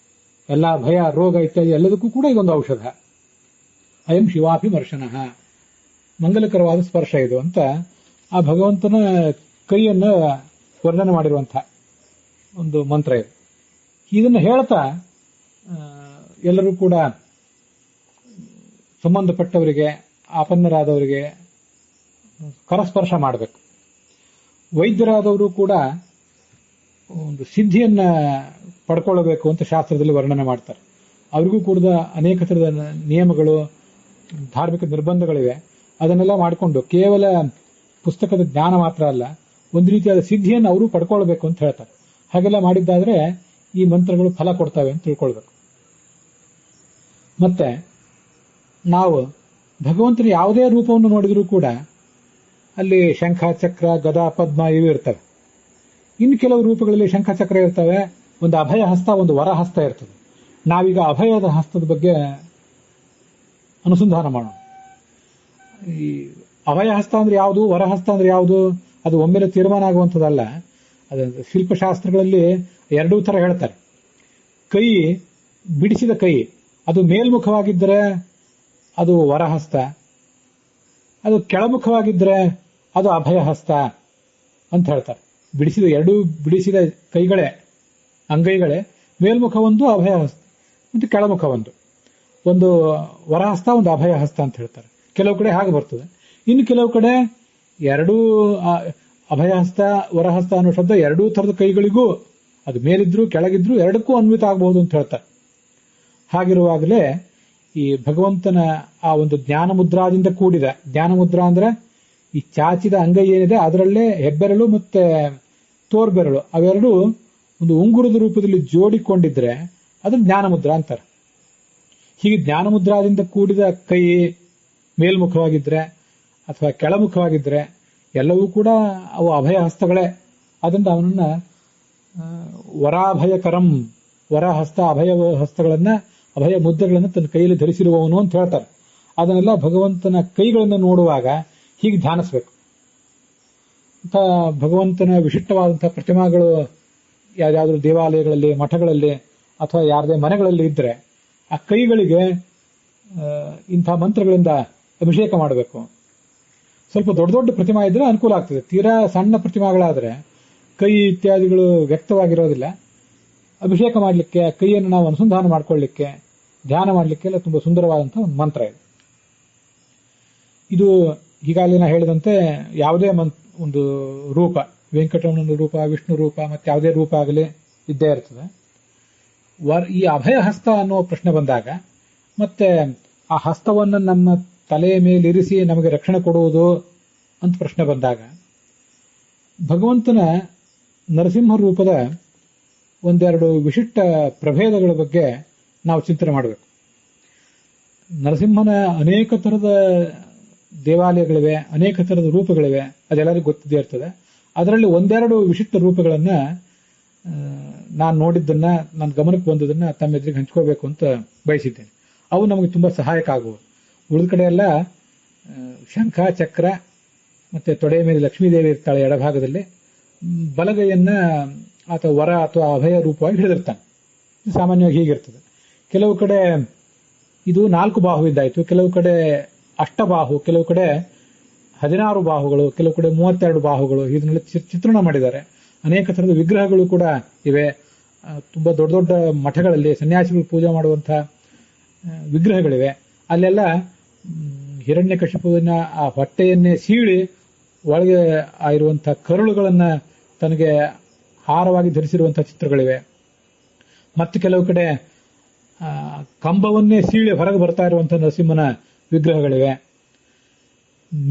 ಎಲ್ಲಾ ಭಯ, ರೋಗ ಇತ್ಯಾದಿ ಎಲ್ಲದಕ್ಕೂ ಕೂಡ ಇದೊಂದು ಔಷಧ. ಅಯಂ ಶಿವಾಭಿಮರ್ಶನ, ಮಂಗಲಕರವಾದ ಸ್ಪರ್ಶ ಇದು ಅಂತ ಆ ಭಗವಂತನ ಕೈಯನ್ನು ವರ್ಣನೆ ಮಾಡಿರುವಂತಹ ಒಂದು ಮಂತ್ರ ಇದು. ಇದನ್ನು ಹೇಳ್ತಾ ಎಲ್ಲರೂ ಕೂಡ ಸಂಬಂಧಪಟ್ಟವರಿಗೆ, ಆಪನ್ನರಾದವರಿಗೆ ಕರಸ್ಪರ್ಶ ಮಾಡಬೇಕು. ವೈದ್ಯರಾದವರು ಕೂಡ ಒಂದು ಸಿದ್ಧಿಯನ್ನ ಪಡ್ಕೊಳ್ಳಬೇಕು ಅಂತ ಶಾಸ್ತ್ರದಲ್ಲಿ ವರ್ಣನೆ ಮಾಡ್ತಾರೆ. ಅವರಿಗೂ ಕೂಡ ಅನೇಕ ಥರದ ನಿಯಮಗಳು, ಧಾರ್ಮಿಕ ನಿರ್ಬಂಧಗಳಿವೆ. ಅದನ್ನೆಲ್ಲ ಮಾಡಿಕೊಂಡು ಕೇವಲ ಪುಸ್ತಕದ ಜ್ಞಾನ ಮಾತ್ರ ಅಲ್ಲ, ಒಂದು ರೀತಿಯಾದ ಸಿದ್ಧಿಯನ್ನು ಅವರು ಪಡ್ಕೊಳ್ಬೇಕು ಅಂತ ಹೇಳ್ತಾರೆ. ಹಾಗೆಲ್ಲ ಮಾಡಿದ್ದಾದ್ರೆ ಈ ಮಂತ್ರಗಳು ಫಲ ಕೊಡ್ತವೆ ಅಂತ ತಿಳ್ಕೊಳ್ಬೇಕು. ಮತ್ತೆ ನಾವು ಭಗವಂತನ ಯಾವುದೇ ರೂಪವನ್ನು ನೋಡಿದರೂ ಕೂಡ ಅಲ್ಲಿ ಶಂಖ, ಚಕ್ರ, ಗದಾ, ಪದ್ಮ ಇವು ಇರ್ತವೆ. ಇನ್ನು ಕೆಲವು ರೂಪಗಳಲ್ಲಿ ಶಂಖ, ಚಕ್ರ ಇರ್ತವೆ, ಒಂದು ಅಭಯ ಹಸ್ತ, ಒಂದು ವರ ಹಸ್ತ ಇರ್ತದೆ. ನಾವೀಗ ಅಭಯದ ಹಸ್ತದ ಬಗ್ಗೆ ಅನುಸಂಧಾನ ಮಾಡೋಣ. ಈ ಅಭಯ ಹಸ್ತ ಅಂದ್ರೆ ಯಾವುದು, ವರಹಸ್ತ ಅಂದ್ರೆ ಯಾವುದು, ಅದು ಒಮ್ಮೆಲೆ ತೀರ್ಮಾನ ಆಗುವಂಥದ್ದಲ್ಲ. ಅದು ಶಿಲ್ಪಶಾಸ್ತ್ರಗಳಲ್ಲಿ ಎರಡೂ ತರ ಹೇಳ್ತಾರೆ. ಕೈ, ಬಿಡಿಸಿದ ಕೈ ಅದು ಮೇಲ್ಮುಖವಾಗಿದ್ದರೆ ಅದು ವರಹಸ್ತ, ಅದು ಕೆಳಮುಖವಾಗಿದ್ದರೆ ಅದು ಅಭಯ ಹಸ್ತ ಅಂತ ಹೇಳ್ತಾರೆ. ಎರಡೂ ಬಿಡಿಸಿದ ಕೈಗಳೇ, ಅಂಗೈಗಳೇ, ಮೇಲ್ಮುಖ ಒಂದು ಅಭಯ ಹಸ್ತ ಮತ್ತು ಕೆಳಮುಖ ಒಂದು ವರಹಸ್ತ, ಒಂದು ಅಭಯ ಹಸ್ತ ಅಂತ ಹೇಳ್ತಾರೆ. ಕೆಲವು ಕಡೆ ಹಾಗೆ ಬರ್ತದೆ. ಇನ್ನು ಕೆಲವು ಕಡೆ ಎರಡೂ ಅಭಯಹಸ್ತ, ವರಹಸ್ತ ಅನ್ನೋ ಶಬ್ದ ಎರಡೂ ಥರದ ಕೈಗಳಿಗೂ, ಅದು ಮೇಲಿದ್ರು ಕೆಳಗಿದ್ರು ಎರಡಕ್ಕೂ ಅನ್ವಿತ ಆಗಬಹುದು ಅಂತ ಹೇಳ್ತಾರೆ. ಹಾಗಿರುವಾಗಲೇ ಈ ಭಗವಂತನ ಆ ಒಂದು ಜ್ಞಾನ ಮುದ್ರಾದಿಂದ ಕೂಡಿದ, ಜ್ಞಾನ ಮುದ್ರಾ ಅಂದ್ರೆ ಈ ಚಾಚಿದ ಅಂಗೈ ಏನಿದೆ ಅದರಲ್ಲೇ ಹೆಬ್ಬೆರಳು ಮತ್ತೆ ತೋರ್ಬೆರಳು ಅವೆರಡು ಒಂದು ಉಂಗುರದ ರೂಪದಲ್ಲಿ ಜೋಡಿಕೊಂಡಿದ್ರೆ ಅದು ಜ್ಞಾನ ಮುದ್ರಾ ಅಂತಾರೆ. ಹೀಗೆ ಜ್ಞಾನ ಮುದ್ರಾದಿಂದ ಕೂಡಿದ ಕೈ ಮೇಲ್ಮುಖವಾಗಿದ್ರೆ ಅಥವಾ ಕೆಳಮುಖವಾಗಿದ್ರೆ ಎಲ್ಲವೂ ಕೂಡ ಅವು ಅಭಯ ಹಸ್ತಗಳೇ. ಅದರಿಂದ ಅವನನ್ನ ವರಾಭಯಕರಂ, ವರಹಸ್ತ, ಅಭಯ ಹಸ್ತಗಳನ್ನ, ಅಭಯ ಮುದ್ರೆಗಳನ್ನು ತನ್ನ ಕೈಯಲ್ಲಿ ಧರಿಸಿರುವವನು ಅಂತ ಹೇಳ್ತಾರೆ. ಅದನ್ನೆಲ್ಲ ಭಗವಂತನ ಕೈಗಳನ್ನು ನೋಡುವಾಗ ಹೀಗೆ ಧ್ಯಾನಿಸಬೇಕು. ಅಂತ ಭಗವಂತನ ವಿಶಿಷ್ಟವಾದಂತಹ ಪ್ರತಿಮಾಗಳು ಯಾವ್ದಾದ್ರೂ ದೇವಾಲಯಗಳಲ್ಲಿ, ಮಠಗಳಲ್ಲಿ ಅಥವಾ ಯಾರದೇ ಮನೆಗಳಲ್ಲಿ ಇದ್ರೆ ಆ ಕೈಗಳಿಗೆ ಇಂಥ ಮಂತ್ರಗಳಿಂದ ಅಭಿಷೇಕ ಮಾಡಬೇಕು. ಸ್ವಲ್ಪ ದೊಡ್ಡ ದೊಡ್ಡ ಪ್ರತಿಮಾ ಇದ್ರೆ ಅನುಕೂಲ ಆಗ್ತದೆ. ತೀರಾ ಸಣ್ಣ ಪ್ರತಿಮಾಗಳಾದ್ರೆ ಕೈ ಇತ್ಯಾದಿಗಳು ವ್ಯಕ್ತವಾಗಿರೋದಿಲ್ಲ. ಅಭಿಷೇಕ ಮಾಡಲಿಕ್ಕೆ, ಕೈಯನ್ನು ನಾವು ಅನುಸಂಧಾನ ಮಾಡ್ಕೊಳ್ಳಿಕ್ಕೆ, ಧ್ಯಾನ ಮಾಡಲಿಕ್ಕೆ ಎಲ್ಲ ತುಂಬಾ ಸುಂದರವಾದಂತಹ ಒಂದು ಮಂತ್ರ ಇದೆ. ಇದು ಈಗಾಗಲೇ ನಾ ಹೇಳಿದಂತೆ ಯಾವುದೇ ಒಂದು ರೂಪ, ವೆಂಕಟರಮಣನ ರೂಪ, ವಿಷ್ಣು ರೂಪ, ಮತ್ತೆ ಯಾವುದೇ ರೂಪ ಆಗಲಿ ಇದ್ದೇ ಇರ್ತದೆ. ಈ ಅಭಯ ಹಸ್ತ ಅನ್ನೋ ಪ್ರಶ್ನೆ ಬಂದಾಗ, ಮತ್ತೆ ಆ ಹಸ್ತವನ್ನು ನಮ್ಮ ತಲೆಯ ಮೇಲಿರಿಸಿ ನಮಗೆ ರಕ್ಷಣೆ ಕೊಡುವುದು ಅಂತ ಪ್ರಶ್ನೆ ಬಂದಾಗ, ಭಗವಂತನ ನರಸಿಂಹ ರೂಪದ ಒಂದೆರಡು ವಿಶಿಷ್ಟ ಪ್ರಭೇದಗಳ ಬಗ್ಗೆ ನಾವು ಚಿಂತನೆ ಮಾಡಬೇಕು. ನರಸಿಂಹನ ಅನೇಕ ಥರದ ದೇವಾಲಯಗಳಿವೆ, ಅನೇಕ ಥರದ ರೂಪಗಳಿವೆ, ಅದೆಲ್ಲರಿಗೂ ಗೊತ್ತಿದ್ದೇ ಇರ್ತದೆ. ಅದರಲ್ಲಿ ಒಂದೆರಡು ವಿಶಿಷ್ಟ ರೂಪಗಳನ್ನ ನಾನು ನೋಡಿದ್ದನ್ನ, ನನ್ನ ಗಮನಕ್ಕೆ ಬಂದದನ್ನ ತಮ್ಮ ಎದುರಿಗೆ ಹಂಚ್ಕೋಬೇಕು ಅಂತ ಬಯಸಿದ್ದೇನೆ. ಅವು ನಮಗೆ ತುಂಬಾ ಸಹಾಯಕ ಆಗುವು. ಉಳಿದ ಕಡೆ ಎಲ್ಲ ಶಂಖ, ಚಕ್ರ ಮತ್ತೆ ತೊಡೆಯ ಮೇಲೆ ಲಕ್ಷ್ಮೀದೇವಿ ಇರ್ತಾಳೆ ಎಡಭಾಗದಲ್ಲಿ, ಬಲಗೈಯನ್ನ ಅಥವಾ ವರ ಅಥವಾ ಅಭಯ ರೂಪವಾಗಿ ಹಿಡಿದಿರ್ತಾನೆ. ಸಾಮಾನ್ಯವಾಗಿ ಹೀಗಿರ್ತದೆ. ಕೆಲವು ಕಡೆ ಇದು 4 ಬಾಹುವಿದ್ದಾಯಿತು, ಕೆಲವು ಕಡೆ ಅಷ್ಟಬಾಹು, ಕೆಲವು ಕಡೆ 16 ಬಾಹುಗಳು, ಕೆಲವು ಕಡೆ 32 ಬಾಹುಗಳು, ಇದನ್ನೆಲ್ಲ ಚಿತ್ರಣ ಮಾಡಿದ್ದಾರೆ. ಅನೇಕ ಥರದ ವಿಗ್ರಹಗಳು ಕೂಡ ಇವೆ. ತುಂಬಾ ದೊಡ್ಡ ದೊಡ್ಡ ಮಠಗಳಲ್ಲಿ ಸನ್ಯಾಸಿಗಳು ಪೂಜೆ ಮಾಡುವಂತಹ ವಿಗ್ರಹಗಳಿವೆ. ಅಲ್ಲೆಲ್ಲ ಹಿರಣ್ಯಕಶಿಪುವಿನ ಆ ಹೊಟ್ಟೆಯನ್ನೇ ಸೀಳಿ ಒಳಗೆ ಇರುವಂತಹ ಕರುಳುಗಳನ್ನ ತನಗೆ ಹಾರವಾಗಿ ಧರಿಸಿರುವಂತಹ ಚಿತ್ರಗಳಿವೆ. ಮತ್ತು ಕೆಲವು ಕಡೆ ಕಂಬವನ್ನೇ ಸೀಳಿ ಹೊರಗೆ ಬರ್ತಾ ಇರುವಂತಹ ನರಸಿಂಹನ ವಿಗ್ರಹಗಳಿವೆ.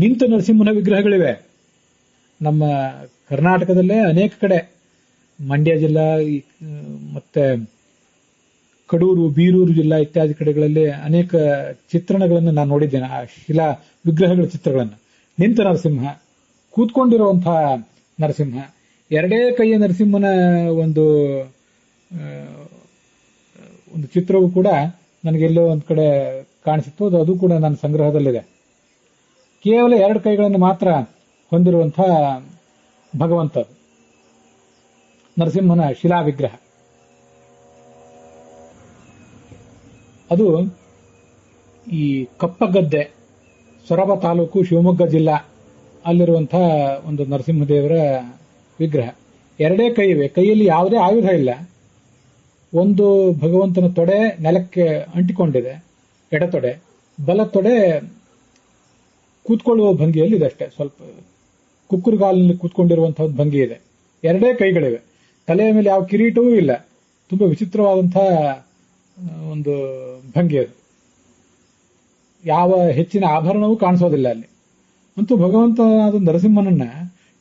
ನಿಂತ ನರಸಿಂಹನ ವಿಗ್ರಹಗಳಿವೆ. ನಮ್ಮ ಕರ್ನಾಟಕದಲ್ಲೇ ಅನೇಕ ಕಡೆ, ಮಂಡ್ಯ ಜಿಲ್ಲಾ ಮತ್ತೆ ಕಡೂರು, ಬೀರೂರು ಜಿಲ್ಲಾ ಇತ್ಯಾದಿ ಕಡೆಗಳಲ್ಲಿ ಅನೇಕ ಚಿತ್ರಣಗಳನ್ನು ನಾನು ನೋಡಿದ್ದೇನೆ. ಆ ಶಿಲಾ ವಿಗ್ರಹಗಳ ಚಿತ್ರಗಳನ್ನು. ನಿಂತ ನರಸಿಂಹ, ಕೂತ್ಕೊಂಡಿರುವಂತಹ ನರಸಿಂಹ, ಎರಡೇ ಕೈಯ ನರಸಿಂಹನ ಒಂದು ಚಿತ್ರವೂ ಕೂಡ ನನಗೆಲ್ಲೋ ಒಂದು ಕಡೆ ಕಾಣಿಸಿತ್ತು. ಅದು ಕೂಡ ನನ್ನ ಸಂಗ್ರಹದಲ್ಲಿದೆ. ಕೇವಲ 2 ಕೈಗಳನ್ನು ಮಾತ್ರ ಹೊಂದಿರುವಂತಹ ಭಗವಂತ ನರಸಿಂಹನ ಶಿಲಾ ವಿಗ್ರಹ. ಅದು ಈ ಕಪ್ಪಗದ್ದೆ, ಸೊರಬ ತಾಲೂಕು, ಶಿವಮೊಗ್ಗ ಜಿಲ್ಲಾ ಅಲ್ಲಿರುವಂತಹ ಒಂದು ನರಸಿಂಹದೇವರ ವಿಗ್ರಹ. 2 ಕೈ ಇವೆ. ಕೈಯಲ್ಲಿ ಯಾವುದೇ ಆಯುಧ ಇಲ್ಲ. ಒಂದು ಭಗವಂತನ ತೊಡೆ ನೆಲಕ್ಕೆ ಅಂಟಿಕೊಂಡಿದೆ, ಎಡತೊಡೆ. ಬಲತೊಡೆ ಕೂತ್ಕೊಳ್ಳುವ ಭಂಗಿಯಲ್ಲಿ ಇದೆ ಅಷ್ಟೇ. ಸ್ವಲ್ಪ ಕುಕ್ಕುರುಗಾಲಿನಲ್ಲಿ ಕೂತ್ಕೊಂಡಿರುವಂತಹ ಭಂಗಿ ಇದೆ. 2 ಕೈಗಳಿವೆ. ತಲೆಯ ಮೇಲೆ ಯಾವ ಕಿರೀಟವೂ ಇಲ್ಲ. ತುಂಬಾ ವಿಚಿತ್ರವಾದಂತಹ ಒಂದು ಭಂಗಿ ಅದು. ಯಾವ ಹೆಚ್ಚಿನ ಆಭರಣವೂ ಕಾಣಿಸೋದಿಲ್ಲ ಅಲ್ಲಿ. ಅಂತೂ ಭಗವಂತನಾದ ನರಸಿಂಹನನ್ನ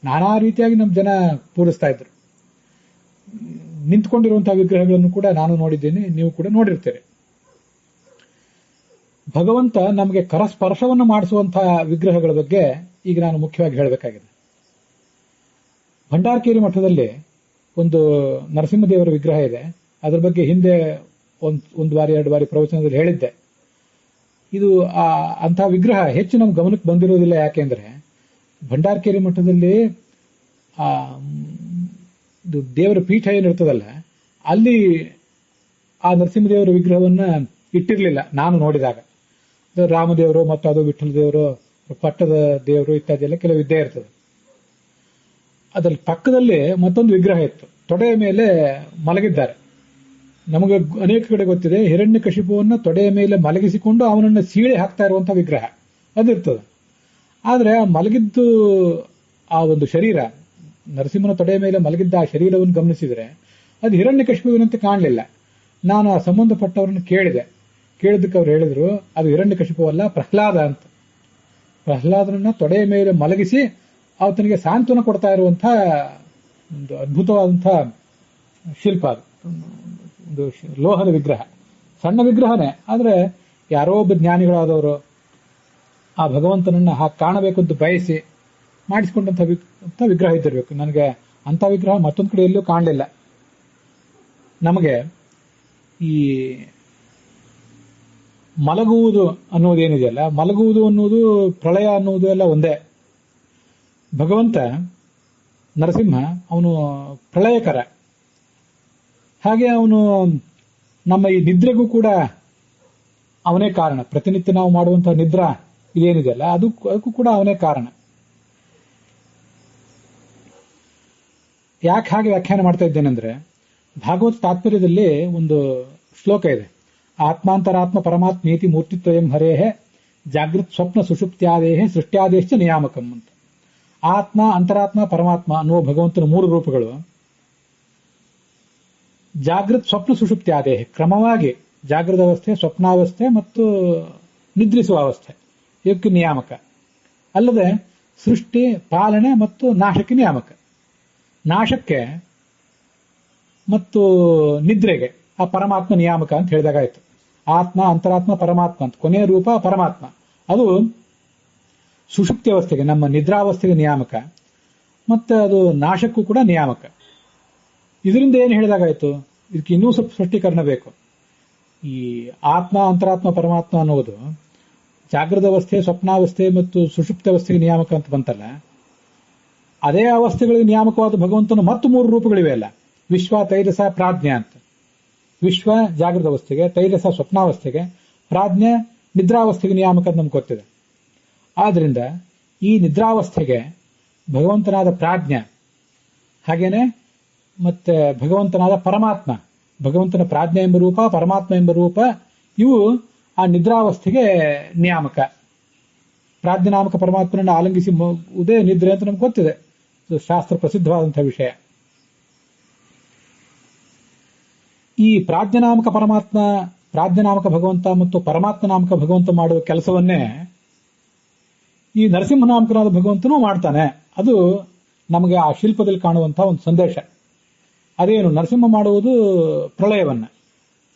ನಾನಾ ರೀತಿಯಾಗಿ ನಮ್ಮ ಜನ ಪೂಜಿಸ್ತಾ ಇದ್ರು. ನಿಂತ್ಕೊಂಡಿರುವಂತಹ ವಿಗ್ರಹಗಳನ್ನು ಕೂಡ ನಾನು ನೋಡಿದ್ದೇನೆ, ನೀವು ಕೂಡ ನೋಡಿರ್ತೀರಿ. ಭಗವಂತ ನಮಗೆ ಕರಸ್ಪರ್ಶವನ್ನು ಮಾಡಿಸುವಂತಹ ವಿಗ್ರಹಗಳ ಬಗ್ಗೆ ಈಗ ನಾನು ಮುಖ್ಯವಾಗಿ ಹೇಳಬೇಕಾಗಿದೆ. ಭಂಡಾರಕೇರಿ ಮಠದಲ್ಲಿ ಒಂದು ನರಸಿಂಹದೇವರ ವಿಗ್ರಹ ಇದೆ. ಅದರ ಬಗ್ಗೆ ಹಿಂದೆ ಒಂದು ಬಾರಿ 2 ಬಾರಿ ಪ್ರವಚನದಲ್ಲಿ ಹೇಳಿದ್ದೆ. ಇದು ಅಂತಹ ವಿಗ್ರಹ ಹೆಚ್ಚು ನಮ್ಮ ಗಮನಕ್ಕೆ ಬಂದಿರೋದಿಲ್ಲ. ಯಾಕೆಂದ್ರೆ ಭಂಡಾರಕೇರಿ ಮಠದಲ್ಲಿ ದೇವರ ಪೀಠ ಏನಿರ್ತದಲ್ಲ, ಅಲ್ಲಿ ಆ ನರಸಿಂಹದೇವರ ವಿಗ್ರಹವನ್ನ ಇಟ್ಟಿರಲಿಲ್ಲ ನಾನು ನೋಡಿದಾಗ. ರಾಮದೇವರು ಮತ್ತು ಅದು ವಿಠ್ಠಲ ದೇವರು, ಪಟ್ಟದ ದೇವರು ಇತ್ಯಾದಿ ಎಲ್ಲ ಕೆಲವು ಇದ್ದೇ ಇರ್ತದೆ. ಅದರ ಪಕ್ಕದಲ್ಲಿ ಮತ್ತೊಂದು ವಿಗ್ರಹ ಇತ್ತು, ತೊಡೆಯ ಮೇಲೆ ಮಲಗಿದ್ದಾರೆ. ನಮಗೆ ಅನೇಕ ಕಡೆ ಗೊತ್ತಿದೆ, ಹಿರಣ್ಯಕಶಿಪುವನ್ನ ತೊಡೆಯ ಮೇಲೆ ಮಲಗಿಸಿಕೊಂಡು ಅವನನ್ನು ಸೀಳೆ ಹಾಕ್ತಾ ಇರುವಂತಹ ವಿಗ್ರಹ ಅದಿರ್ತದೆ. ಆದ್ರೆ ಮಲಗಿದ್ದು ಆ ಒಂದು ಶರೀರ, ನರಸಿಂಹನ ತೊಡೆಯ ಮೇಲೆ ಮಲಗಿದ್ದ ಆ ಶರೀರವನ್ನು ಗಮನಿಸಿದ್ರೆ ಅದು ಹಿರಣ್ಯಕಶಿಪುವಿನಂತೆ ಕಾಣಲಿಲ್ಲ. ನಾನು ಆ ಸಂಬಂಧಪಟ್ಟವರನ್ನು ಕೇಳಿದ್ದಕ್ಕೆ ಅವ್ರು ಹೇಳಿದ್ರು, ಅದು ಹಿರಣ್ಯಕಶಿಪುವಲ್ಲ, ಪ್ರಹ್ಲಾದ ಅಂತ. ಪ್ರಹ್ಲಾದನನ್ನ ತೊಡೆಯ ಮೇಲೆ ಮಲಗಿಸಿ ಆತನಿಗೆ ಸಾಂತ್ವನ ಕೊಡ್ತಾ ಇರುವಂತಹ ಒಂದು ಅದ್ಭುತವಾದಂತಹ ಶಿಲ್ಪ. ಅದು ಒಂದು ಲೋಹದ ವಿಗ್ರಹ, ಸಣ್ಣ ವಿಗ್ರಹನೇ. ಆದ್ರೆ ಯಾರೋ ಒಬ್ಬ ಜ್ಞಾನಿಗಳಾದವರು ಆ ಭಗವಂತನನ್ನ ಹಾಗೆ ಕಾಣಬೇಕು ಅಂತ ಬಯಸಿ ಮಾಡಿಸಿಕೊಂಡಂತ ವಿಗ್ರಹ ಇದ್ದಿರಬೇಕು. ನನಗೆ ಅಂತ ವಿಗ್ರಹ ಮತ್ತೊಂದು ಕಡೆ ಎಲ್ಲೂ ಕಾಣಲಿಲ್ಲ. ನಮಗೆ ಈ ಮಲಗುವುದು ಅನ್ನೋದೇನಿದೆಯಲ್ಲ, ಮಲಗುವುದು ಅನ್ನೋದು ಪ್ರಳಯ ಅನ್ನೋದು ಎಲ್ಲ ಒಂದೇ. ಭಗವಂತ ನರಸಿಂಹ ಅವನು ಪ್ರಳಯಕರ. ಹಾಗೆ ಅವನು ನಮ್ಮ ಈ ನಿದ್ರೆಗೂ ಕೂಡ ಅವನೇ ಕಾರಣ. ಪ್ರತಿನಿತ್ಯ ನಾವು ಮಾಡುವಂತಹ ನಿದ್ರಾ ಇದೇನಿದೆಯಲ್ಲ, ಅದಕ್ಕೂ ಕೂಡ ಅವನೇ ಕಾರಣ. ಯಾಕೆ ಹಾಗೆ ವ್ಯಾಖ್ಯಾನ ಮಾಡ್ತಾ ಇದ್ದೇನೆಂದ್ರೆ, ಭಾಗವತ ತಾತ್ಪರ್ಯದಲ್ಲಿ ಒಂದು ಶ್ಲೋಕ ಇದೆ, ಆತ್ಮಾಂತರಾತ್ಮ ಪರಮಾತ್ಮೇತಿ ಮೂರ್ತಿತ್ವಯಂ ಹರೇಹೇ ಜಾಗೃತ್ ಸ್ವಪ್ನ ಸುಷುಪ್ತ್ಯಾದೇಹೇ ಸೃಷ್ಟ್ಯಾದೇಶ ನಿಯಾಮಕಂ ಅಂತ. ಆತ್ಮ, ಅಂತರಾತ್ಮ, ಪರಮಾತ್ಮ ಅನ್ನುವ ಭಗವಂತನ 3 ರೂಪಗಳು ಜಾಗೃತ್ ಸ್ವಪ್ನ ಸುಷುಪ್ತ್ಯಾದೇಹ, ಕ್ರಮವಾಗಿ ಜಾಗೃತ ಅವಸ್ಥೆ, ಸ್ವಪ್ನಾವಸ್ಥೆ ಮತ್ತು ನಿದ್ರಿಸುವ ಅವಸ್ಥೆ ಇವಕ್ಕೆ ನಿಯಾಮಕ. ಅಲ್ಲದೆ ಸೃಷ್ಟಿ, ಪಾಲನೆ ಮತ್ತು ನಾಶಕ್ಕೆ ನಿಯಾಮಕ. ನಾಶಕ್ಕೆ ಮತ್ತು ನಿದ್ರೆಗೆ ಆ ಪರಮಾತ್ಮ ನಿಯಾಮಕ ಅಂತ ಹೇಳಿದಾಗಾಯ್ತು. ಆತ್ಮ, ಅಂತರಾತ್ಮ, ಪರಮಾತ್ಮ ಅಂತ ಕೊನೆಯ ರೂಪ ಪರಮಾತ್ಮ. ಅದು ಸುಷುಪ್ತಿ ಅವಸ್ಥೆಗೆ, ನಮ್ಮ ನಿದ್ರಾವಸ್ಥೆಗೆ ನಿಯಾಮಕ, ಮತ್ತೆ ಅದು ನಾಶಕ್ಕೂ ಕೂಡ ನಿಯಾಮಕ. ಇದರಿಂದ ಏನು ಹೇಳಿದಾಗಾಯ್ತು, ಇದಕ್ಕೆ ಇನ್ನೂ ಸ್ವಲ್ಪ ಸ್ಪಷ್ಟೀಕರಣ ಬೇಕು. ಈ ಆತ್ಮ, ಅಂತರಾತ್ಮ, ಪರಮಾತ್ಮ ಅನ್ನೋದು ಜಾಗೃತ ಅವಸ್ಥೆ, ಸ್ವಪ್ನಾವಸ್ಥೆ ಮತ್ತು ಸುಷುಪ್ತ ಅವಸ್ಥೆಗೆ ನಿಯಾಮಕ ಅಂತ ಬಂತಲ್ಲ, ಅದೇ ಅವಸ್ಥೆಗಳಿಗೆ ನಿಯಾಮಕವಾದ ಭಗವಂತನ ಮತ್ತು 3 ರೂಪಗಳಿವೆ ಅಲ್ಲ, ವಿಶ್ವ, ತೈಜಸ, ಪ್ರಾಜ್ಞೆ ಅಂತ. ವಿಶ್ವ ಜಾಗೃತ ಅವಸ್ಥೆಗೆ, ತೈಜಸ ಸ್ವಪ್ನಾವಸ್ಥೆಗೆ, ಪ್ರಾಜ್ಞೆ ನಿದ್ರಾವಸ್ಥೆಗೆ ನಿಯಾಮಕ ಅಂತ ನಮ್ಗೆ ಗೊತ್ತಿದೆ. ಆದ್ರಿಂದ ಈ ನಿದ್ರಾವಸ್ಥೆಗೆ ಭಗವಂತನಾದ ಪ್ರಾಜ್ಞ, ಹಾಗೇನೆ ಮತ್ತೆ ಭಗವಂತನಾದ ಪರಮಾತ್ಮ, ಭಗವಂತನ ಪ್ರಾಜ್ಞೆ ಎಂಬ ರೂಪ, ಪರಮಾತ್ಮ ಎಂಬ ರೂಪ, ಇವು ಆ ನಿದ್ರಾವಸ್ಥೆಗೆ ನಿಯಾಮಕ. ಪ್ರಾಜ್ಞನಾಮಕ ಪರಮಾತ್ಮನನ್ನು ಆಲಂಗಿಸಿ ಉದೇ ನಿದ್ರೆ ಅಂತ ನಮ್ಗೆ ಗೊತ್ತಿದೆ, ಶಾಸ್ತ್ರ ಪ್ರಸಿದ್ಧವಾದಂತಹ ವಿಷಯ. ಈ ಪ್ರಾಜ್ಞನಾಮಕ ಪರಮಾತ್ಮ, ಪ್ರಾಜ್ಞನಾಮಕ ಭಗವಂತ ಮತ್ತು ಪರಮಾತ್ಮ ನಾಮಕ ಭಗವಂತ ಮಾಡುವ ಕೆಲಸವನ್ನೇ ಈ ನರಸಿಂಹನಾಮಕನಾದ ಭಗವಂತನೂ ಮಾಡ್ತಾನೆ. ಅದು ನಮಗೆ ಆ ಶಿಲ್ಪದಲ್ಲಿ ಕಾಣುವಂತಹ ಒಂದು ಸಂದೇಶ. ಅದೇನು, ನರಸಿಂಹ ಮಾಡುವುದು ಪ್ರಳಯವನ್ನ,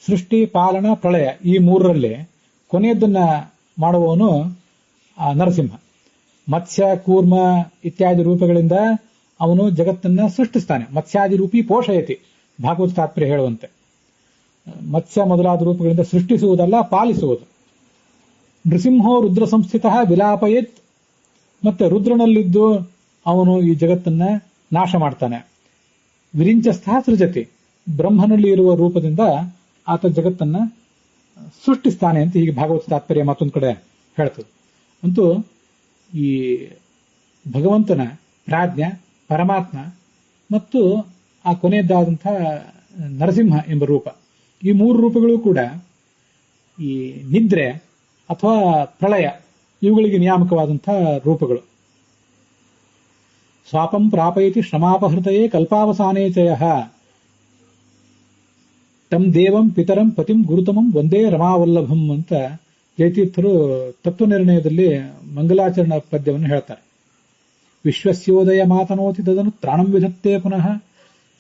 ಸೃಷ್ಟಿ, ಪಾಲನ, ಪ್ರಳಯ ಈ 3ರಲ್ಲಿ ಕೊನೆಯದನ್ನ ಮಾಡುವವನು ನರಸಿಂಹ. ಮತ್ಸ್ಯ, ಕೂರ್ಮ ಇತ್ಯಾದಿ ರೂಪಗಳಿಂದ ಅವನು ಜಗತ್ತನ್ನ ಸೃಷ್ಟಿಸ್ತಾನೆ. ಮತ್ಸ್ಯಾದಿ ರೂಪಿ ಪೋಷಯತಿ, ಭಾಗವತ ತಾತ್ಪರ್ಯ ಹೇಳುವಂತೆ. ಮತ್ಸ್ಯ ಮೊದಲಾದ ರೂಪಗಳಿಂದ ಸೃಷ್ಟಿಸುವುದಲ್ಲ, ಪಾಲಿಸುವುದು. ನೃಸಿಂಹೋ ರುದ್ರ ಸಂಸ್ಥಿತ ವಿಲಾಪಯೇತ್, ಮತ್ತೆ ರುದ್ರನಲ್ಲಿದ್ದು ಅವನು ಈ ಜಗತ್ತನ್ನ ನಾಶ ಮಾಡ್ತಾನೆ. ವಿರಿಂಚಸ್ಥ ಸೃಜತಿ, ಬ್ರಹ್ಮನಲ್ಲಿ ಇರುವ ರೂಪದಿಂದ ಆತ ಜಗತ್ತನ್ನ ಸೃಷ್ಟಿಸ್ತಾನೆ ಅಂತ ಹೀಗೆ ಭಾಗವತ ತಾತ್ಪರ್ಯ ಮತ್ತೊಂದು ಕಡೆ ಹೇಳ್ತದೆ. ಅಂತೂ ಈ ಭಗವಂತನ ಪ್ರಾಜ್ಞ, ಪರಮಾತ್ಮ ಮತ್ತು ಆ ಕೊನೆಯದಾದಂತಹ ನರಸಿಂಹ ಎಂಬ ರೂಪ, ಈ 3 ರೂಪಗಳು ಕೂಡ ಈ ನಿದ್ರೆ ಅಥವಾ ಪ್ರಳಯ ಇವುಗಳಿಗೆ ನಿಯಾಮಕವಾದಂತಹ ರೂಪಗಳು. ಸ್ವಾಪಂ ಪ್ರಾಪಯತಿ ಶ್ರಮಾಪಹೃತಯೇ ಕಲ್ಪಾವಸಾನೇ ಚಯ ತಮ್ ದೇವಂ ಪಿತರಂ ಪತಿಂ ಗುರುತಮಂ ಒಂದೇ ರಮಾವಲ್ಲಭಂ ಅಂತ ಜಯತೀರ್ಥರು ತತ್ವನಿರ್ಣಯದಲ್ಲಿ ಮಂಗಲಾಚರಣ ಪದ್ಯವನ್ನು ಹೇಳ್ತಾರೆ. ವಿಶ್ವಸ್ಯೋದಯ ಮಾತನೋತಿ ತದನು ತ್ರಾಣಂ ವಿಧತ್ತೇ ಪುನಃ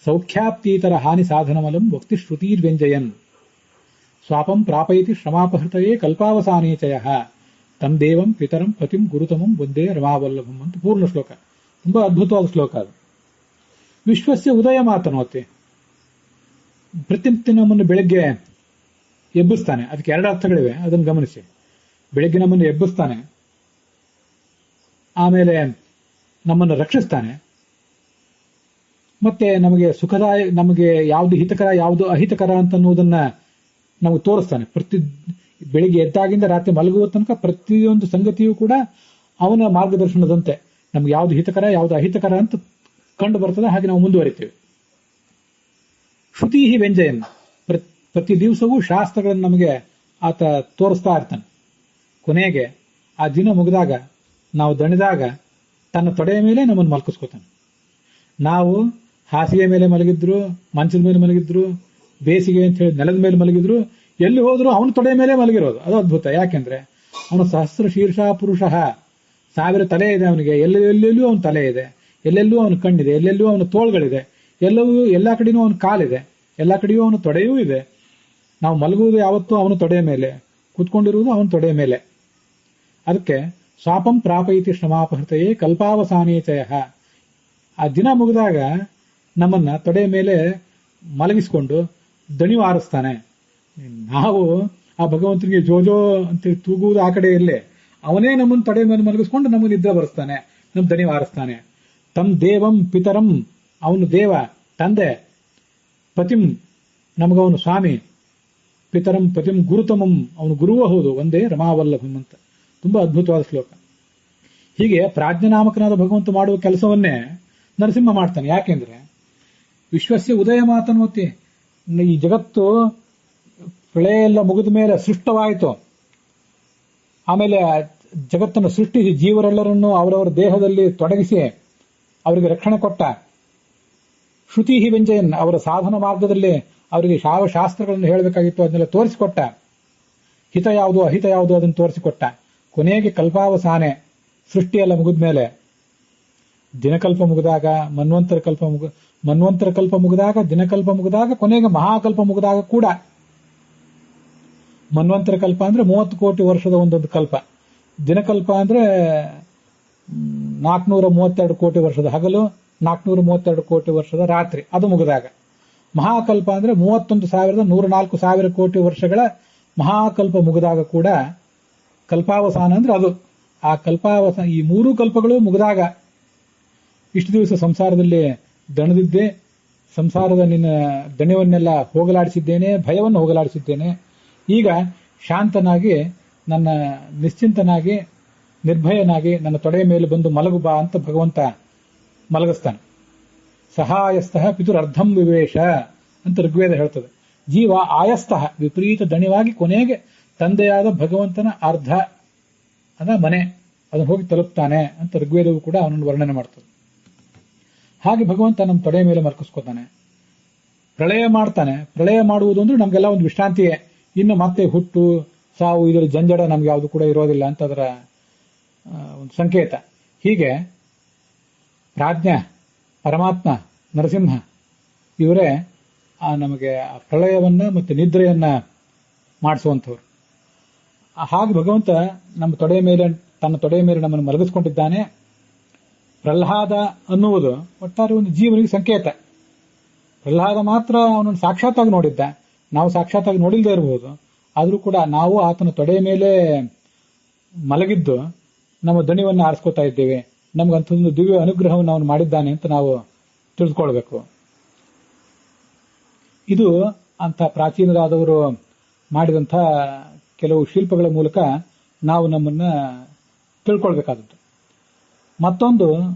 ಸೌಖ್ಯಾಪ್ತೀತರ ಹಾನಿ ಸಾಧನಮಲಂ ವಕ್ತಿ ಶ್ರುತಿರ್ವ್ಯಂಜಯನ್ ಸ್ವಾಪಂ ಪ್ರಾಪಯತಿ ಶ್ರಮಾಪಹೃತಯೇ ಕಲ್ಪಾವಸಾನೇಚಯ ತಮ್ ದೇವಂ ಪಿತರಂ ಪತಿಂ ಗುರುತಮಂ ಒಂದೇ ರಮಾವಲ್ಲಭಂ ಅಂತ ಪೂರ್ಣ ಶ್ಲೋಕ. ತುಂಬಾ ಅದ್ಭುತವಾದ ಶ್ಲೋಕ ಅದು. ವಿಶ್ವಸ್ಯ ಉದಯ ಮಾತನೋತಿ, ಪ್ರತಿನಿತ್ಯ ನಮ್ಮನ್ನು ಬೆಳಗ್ಗೆ ಎಬ್ಬಿಸ್ತಾನೆ. ಅದಕ್ಕೆ ಎರಡು ಅರ್ಥಗಳಿವೆ, ಅದನ್ನು ಗಮನಿಸಿ. ಬೆಳಗ್ಗೆ ನಮ್ಮನ್ನು ಎಬ್ಬಿಸ್ತಾನೆ, ಆಮೇಲೆ ನಮ್ಮನ್ನು ರಕ್ಷಿಸ್ತಾನೆ, ಮತ್ತೆ ನಮಗೆ ಸುಖದಾಯ, ನಮಗೆ ಯಾವುದು ಹಿತಕರ ಯಾವುದು ಅಹಿತಕರ ಅಂತ ಅನ್ನೋದನ್ನ ನಮಗೆ ತೋರಿಸ್ತಾನೆ. ಬೆಳಿಗ್ಗೆ ಎದ್ದಾಗಿಂದ ರಾತ್ರಿ ಮಲಗುವ ತನಕ ಪ್ರತಿಯೊಂದು ಸಂಗತಿಯೂ ಕೂಡ ಅವನ ಮಾರ್ಗದರ್ಶನದಂತೆ ನಮ್ಗೆ ಯಾವುದು ಹಿತಕರ ಯಾವುದು ಅಹಿತಕರ ಅಂತ ಕಂಡು ಬರ್ತದೆ. ಹಾಗೆ ನಾವು ಮುಂದುವರಿತೇವೆ. ಶ್ರುತಿ ವ್ಯಂಜಯನ್, ಪ್ರತಿ ದಿವಸವೂ ಶಾಸ್ತ್ರಗಳನ್ನು ನಮಗೆ ಆತ ತೋರಿಸ್ತಾ ಇರ್ತಾನೆ. ಕೊನೆಗೆ ಆ ದಿನ ಮುಗಿದಾಗ, ನಾವು ದಣಿದಾಗ ತನ್ನ ತೊಡೆಯ ಮೇಲೆ ನಮ್ಮನ್ನು ಮಲ್ಕಿಸ್ಕೋತಾನೆ. ನಾವು ಹಾಸಿಗೆ ಮೇಲೆ ಮಲಗಿದ್ರು, ಮಂಚದ ಮೇಲೆ ಮಲಗಿದ್ರು, ಬೇಸಿಗೆ ಅಂತ ಹೇಳಿ ನೆಲದ ಮೇಲೆ ಮಲಗಿದ್ರು, ಎಲ್ಲಿ ಹೋದ್ರು ಅವನ ತೊಡೆಯ ಮೇಲೆ ಮಲಗಿರೋದು. ಅದು ಅದ್ಭುತ. ಯಾಕೆಂದ್ರೆ ಅವನು ಸಹಸ್ರ ಶೀರ್ಷ ಪುರುಷ, 1000 ತಲೆ ಇದೆ ಅವನಿಗೆ. ಎಲ್ಲೆಲ್ಲೂ ಅವನ ತಲೆ ಇದೆ, ಎಲ್ಲೆಲ್ಲೂ ಅವನ ಕಣ್ಣಿದೆ, ಎಲ್ಲೆಲ್ಲೂ ಅವನ ತೋಳ್ಗಳಿದೆ, ಎಲ್ಲಾ ಕಡೆಯೂ ಅವನ ಕಾಲಿದೆ, ಎಲ್ಲಾ ಕಡೆಯೂ ಅವನ ತೊಡೆಯೂ ಇದೆ. ನಾವು ಮಲಗುವುದು ಯಾವತ್ತೂ ಅವನ ತೊಡೆಯ ಮೇಲೆ, ಕೂತ್ಕೊಂಡಿರುವುದು ಅವನ ತೊಡೆಯ ಮೇಲೆ. ಅದಕ್ಕೆ ಸ್ವಾಪಂ ಪ್ರಾಪಯಿತಿ ಶ್ರಮಾಪಹೃತಯೇ ಕಲ್ಪಾವಸಾನೇಚಯ. ಆ ದಿನ ಮುಗಿದಾಗ ನಮ್ಮನ್ನ ತೊಡೆಯ ಮೇಲೆ ಮಲಗಿಸಿಕೊಂಡು ದಣಿವು ಆರಿಸ್ತಾನೆ. ನಾವು ಆ ಭಗವಂತನಿಗೆ ಜೋಜೋ ಅಂತೇಳಿ ತೂಗುವುದು ಆ ಕಡೆ ಇರಲಿ, ಅವನೇ ನಮ್ಮನ್ನು ತೊಡೆಯ ಮೇಲೆ ಮಲಗಿಸ್ಕೊಂಡು ನಮಗೆ ನಿದ್ರೆ ಬರೆಸ್ತಾನೆ, ನಮ್ಮ ದಣಿವು ಆರಿಸ್ತಾನೆ. ತಮ್ ದೇವಂ ಪಿತರಂ, ಅವನು ದೇವ ತಂದೆ, ಪತಿಂ ನಮಗವನು ಸ್ವಾಮಿ, ಪಿತರಂ ಪತಿಂ ಗುರುತಮಂ, ಅವನು ಗುರುವೂ ಹೌದು, ಒಂದೇ ರಮಾವಲ್ಲಭಂ ಅಂತ. ತುಂಬಾ ಅದ್ಭುತವಾದ ಶ್ಲೋಕ. ಹೀಗೆ ಪ್ರಾಜ್ಞನಾಮಕನಾದ ಭಗವಂತ ಮಾಡುವ ಕೆಲಸವನ್ನೇ ನರಸಿಂಹ ಮಾಡ್ತಾನೆ. ಯಾಕೆಂದ್ರೆ ವಿಶ್ವಸ್ಯ ಉದಯ ಮಾತನೋತಿ, ಈ ಜಗತ್ತು ಪ್ರಳಯ ಎಲ್ಲ ಮುಗಿದ ಮೇಲೆ ಸೃಷ್ಟವಾಯಿತು. ಆಮೇಲೆ ಜಗತ್ತನ್ನು ಸೃಷ್ಟಿಸಿ ಜೀವರೆಲ್ಲರನ್ನು ಅವರವರ ದೇಹದಲ್ಲಿ ತೊಡಗಿಸಿ ಅವರಿಗೆ ರಕ್ಷಣೆ ಕೊಟ್ಟ. ಶ್ರುತಿ ವ್ಯಂಜಯನ್, ಅವರ ಸಾಧನ ಮಾರ್ಗದಲ್ಲಿ ಅವರಿಗೆ ಯಾವ ಶಾಸ್ತ್ರಗಳನ್ನು ಹೇಳಬೇಕಾಗಿತ್ತು ಅದನ್ನೆಲ್ಲ ತೋರಿಸಿಕೊಟ್ಟ. ಹಿತ ಯಾವುದು ಅಹಿತ ಯಾವುದು ಅದನ್ನು ತೋರಿಸಿಕೊಟ್ಟ. ಕೊನೆಗೆ ಕಲ್ಪಾವಸಾನೆ, ಸೃಷ್ಟಿಯೆಲ್ಲ ಮುಗಿದ ಮೇಲೆ ದಿನಕಲ್ಪ ಮುಗಿದಾಗ, ಮನ್ವಂತರ ಕಲ್ಪ ಮುಗಿದಾಗ, ದಿನಕಲ್ಪ ಮುಗಿದಾಗ, ಕೊನೆಗೆ ಮಹಾಕಲ್ಪ ಮುಗಿದಾಗ ಕೂಡ, ಮನ್ವಂತರ ಕಲ್ಪ ಅಂದ್ರೆ 30 ಕೋಟಿ ವರ್ಷದ ಒಂದೊಂದು ಕಲ್ಪ, ದಿನಕಲ್ಪ ಅಂದ್ರೆ 432 ಕೋಟಿ ವರ್ಷದ ಹಗಲು, 432 ಕೋಟಿ ವರ್ಷದ ರಾತ್ರಿ, ಅದು ಮುಗಿದಾಗ. ಮಹಾಕಲ್ಪ ಅಂದ್ರೆ 31,104,000 ಕೋಟಿ ವರ್ಷಗಳ ಮಹಾಕಲ್ಪ ಮುಗಿದಾಗ ಕೂಡ ಕಲ್ಪಾವಸಾನ ಅಂದ್ರೆ ಅದು. ಆ ಕಲ್ಪಾವಸಾನ, ಈ 3 ಕಲ್ಪಗಳು ಮುಗಿದಾಗ, ಇಷ್ಟು ದಿವಸ ಸಂಸಾರದಲ್ಲಿ ದಣದಿದ್ದೆ, ಸಂಸಾರದ ನಿನ್ನ ದಣಿವನ್ನೆಲ್ಲ ಹೋಗಲಾಡಿಸಿದ್ದೇನೆ, ಭಯವನ್ನು ಹೋಗಲಾಡಿಸಿದ್ದೇನೆ, ಈಗ ಶಾಂತನಾಗಿ, ನನ್ನ ನಿಶ್ಚಿಂತನಾಗಿ, ನಿರ್ಭಯನಾಗಿ ನನ್ನ ತೊಡೆಯ ಮೇಲೆ ಬಂದು ಮಲಗು ಬಾ ಅಂತ ಭಗವಂತ ಮಲಗಿಸ್ತಾನೆ. ಸಹಾಯಸ್ಥಃ ಪಿತುರರ್ಧಂ ವಿವೇಶ ಅಂತ ಋಗ್ವೇದ ಹೇಳ್ತದೆ. ಜೀವ ಆಯಸ್ಥಃ, ವಿಪರೀತ ದಣಿವಾಗಿ ಕೊನೆಗೆ ತಂದೆಯಾದ ಭಗವಂತನ ಅರ್ಧ ಅದ ಮನೆ ಅದನ್ನು ಹೋಗಿ ತಲುಪ್ತಾನೆ ಅಂತ ಋಗ್ವೇದವು ಕೂಡ ಅವನನ್ನು ವರ್ಣನೆ ಮಾಡ್ತದೆ. ಹಾಗೆ ಭಗವಂತ ನಮ್ಮ ತೊಡೆಯ ಮೇಲೆ ಮಲ್ಕಿಸ್ಕೋತಾನೆ, ಪ್ರಳಯ ಮಾಡ್ತಾನೆ. ಪ್ರಳಯ ಮಾಡುವುದು ಅಂದ್ರೆ ನಮಗೆಲ್ಲ ಒಂದು ವಿಶ್ರಾಂತಿಯೇ. ಇನ್ನು ಮತ್ತೆ ಹುಟ್ಟು ಸಾವು ಇದರ ಜಂಜಡ ನಮ್ಗೆ ಯಾವುದು ಕೂಡ ಇರೋದಿಲ್ಲ ಅಂತ ಅದರ ಒಂದು ಸಂಕೇತ. ಹೀಗೆ ಪ್ರಾಜ್ಞ, ಪರಮಾತ್ಮ, ನರಸಿಂಹ ಇವರೇ ನಮಗೆ ಪ್ರಳಯವನ್ನ ಮತ್ತು ನಿದ್ರೆಯನ್ನ ಮಾಡಿಸುವಂಥವ್ರು. ಹಾಗೆ ಭಗವಂತ ನಮ್ಮ ತೊಡೆಯ ಮೇಲೆ, ತನ್ನ ತೊಡೆಯ ಮೇಲೆ ನಮ್ಮನ್ನು ಮಲಗಿಸ್ಕೊಂಡಿದ್ದಾನೆ. ಪ್ರಹ್ಲಾದ ಅನ್ನುವುದು ಒಟ್ಟಾರೆ ಒಂದು ಜೀವನಿಗೆ ಸಂಕೇತ. ಪ್ರಹ್ಲಾದ ಮಾತ್ರ ಅವನನ್ನು ಸಾಕ್ಷಾತ್ತಾಗಿ ನೋಡಿದ್ದ, ನಾವು ಸಾಕ್ಷಾತ್ತಾಗಿ ನೋಡಿಲ್ಲದೆ ಇರಬಹುದು. ಆದರೂ ಕೂಡ ನಾವು ಆತನ ತೊಡೆಯ ಮೇಲೆ ಮಲಗಿದ್ದು ನಮ್ಮ ದಣಿವನ್ನು ಆರಿಸ್ಕೋತಾ ಇದ್ದೇವೆ. ನಮಗಂಥದ್ದು ದಿವ್ಯ ಅನುಗ್ರಹವನ್ನು ಅವನು ಮಾಡಿದ್ದಾನೆ ಅಂತ ನಾವು ತಿಳಿದುಕೊಳ್ಬೇಕು. ಇದು ಅಂಥ ಪ್ರಾಚೀನರಾದವರು ಮಾಡಿದಂಥ ಕೆಲವು ಶಿಲ್ಪಗಳ ಮೂಲಕ ನಾವು ನಮ್ಮನ್ನ ತಿಳ್ಕೊಳ್ಬೇಕಾದದ್ದು. ಮತ್ತೊಂದು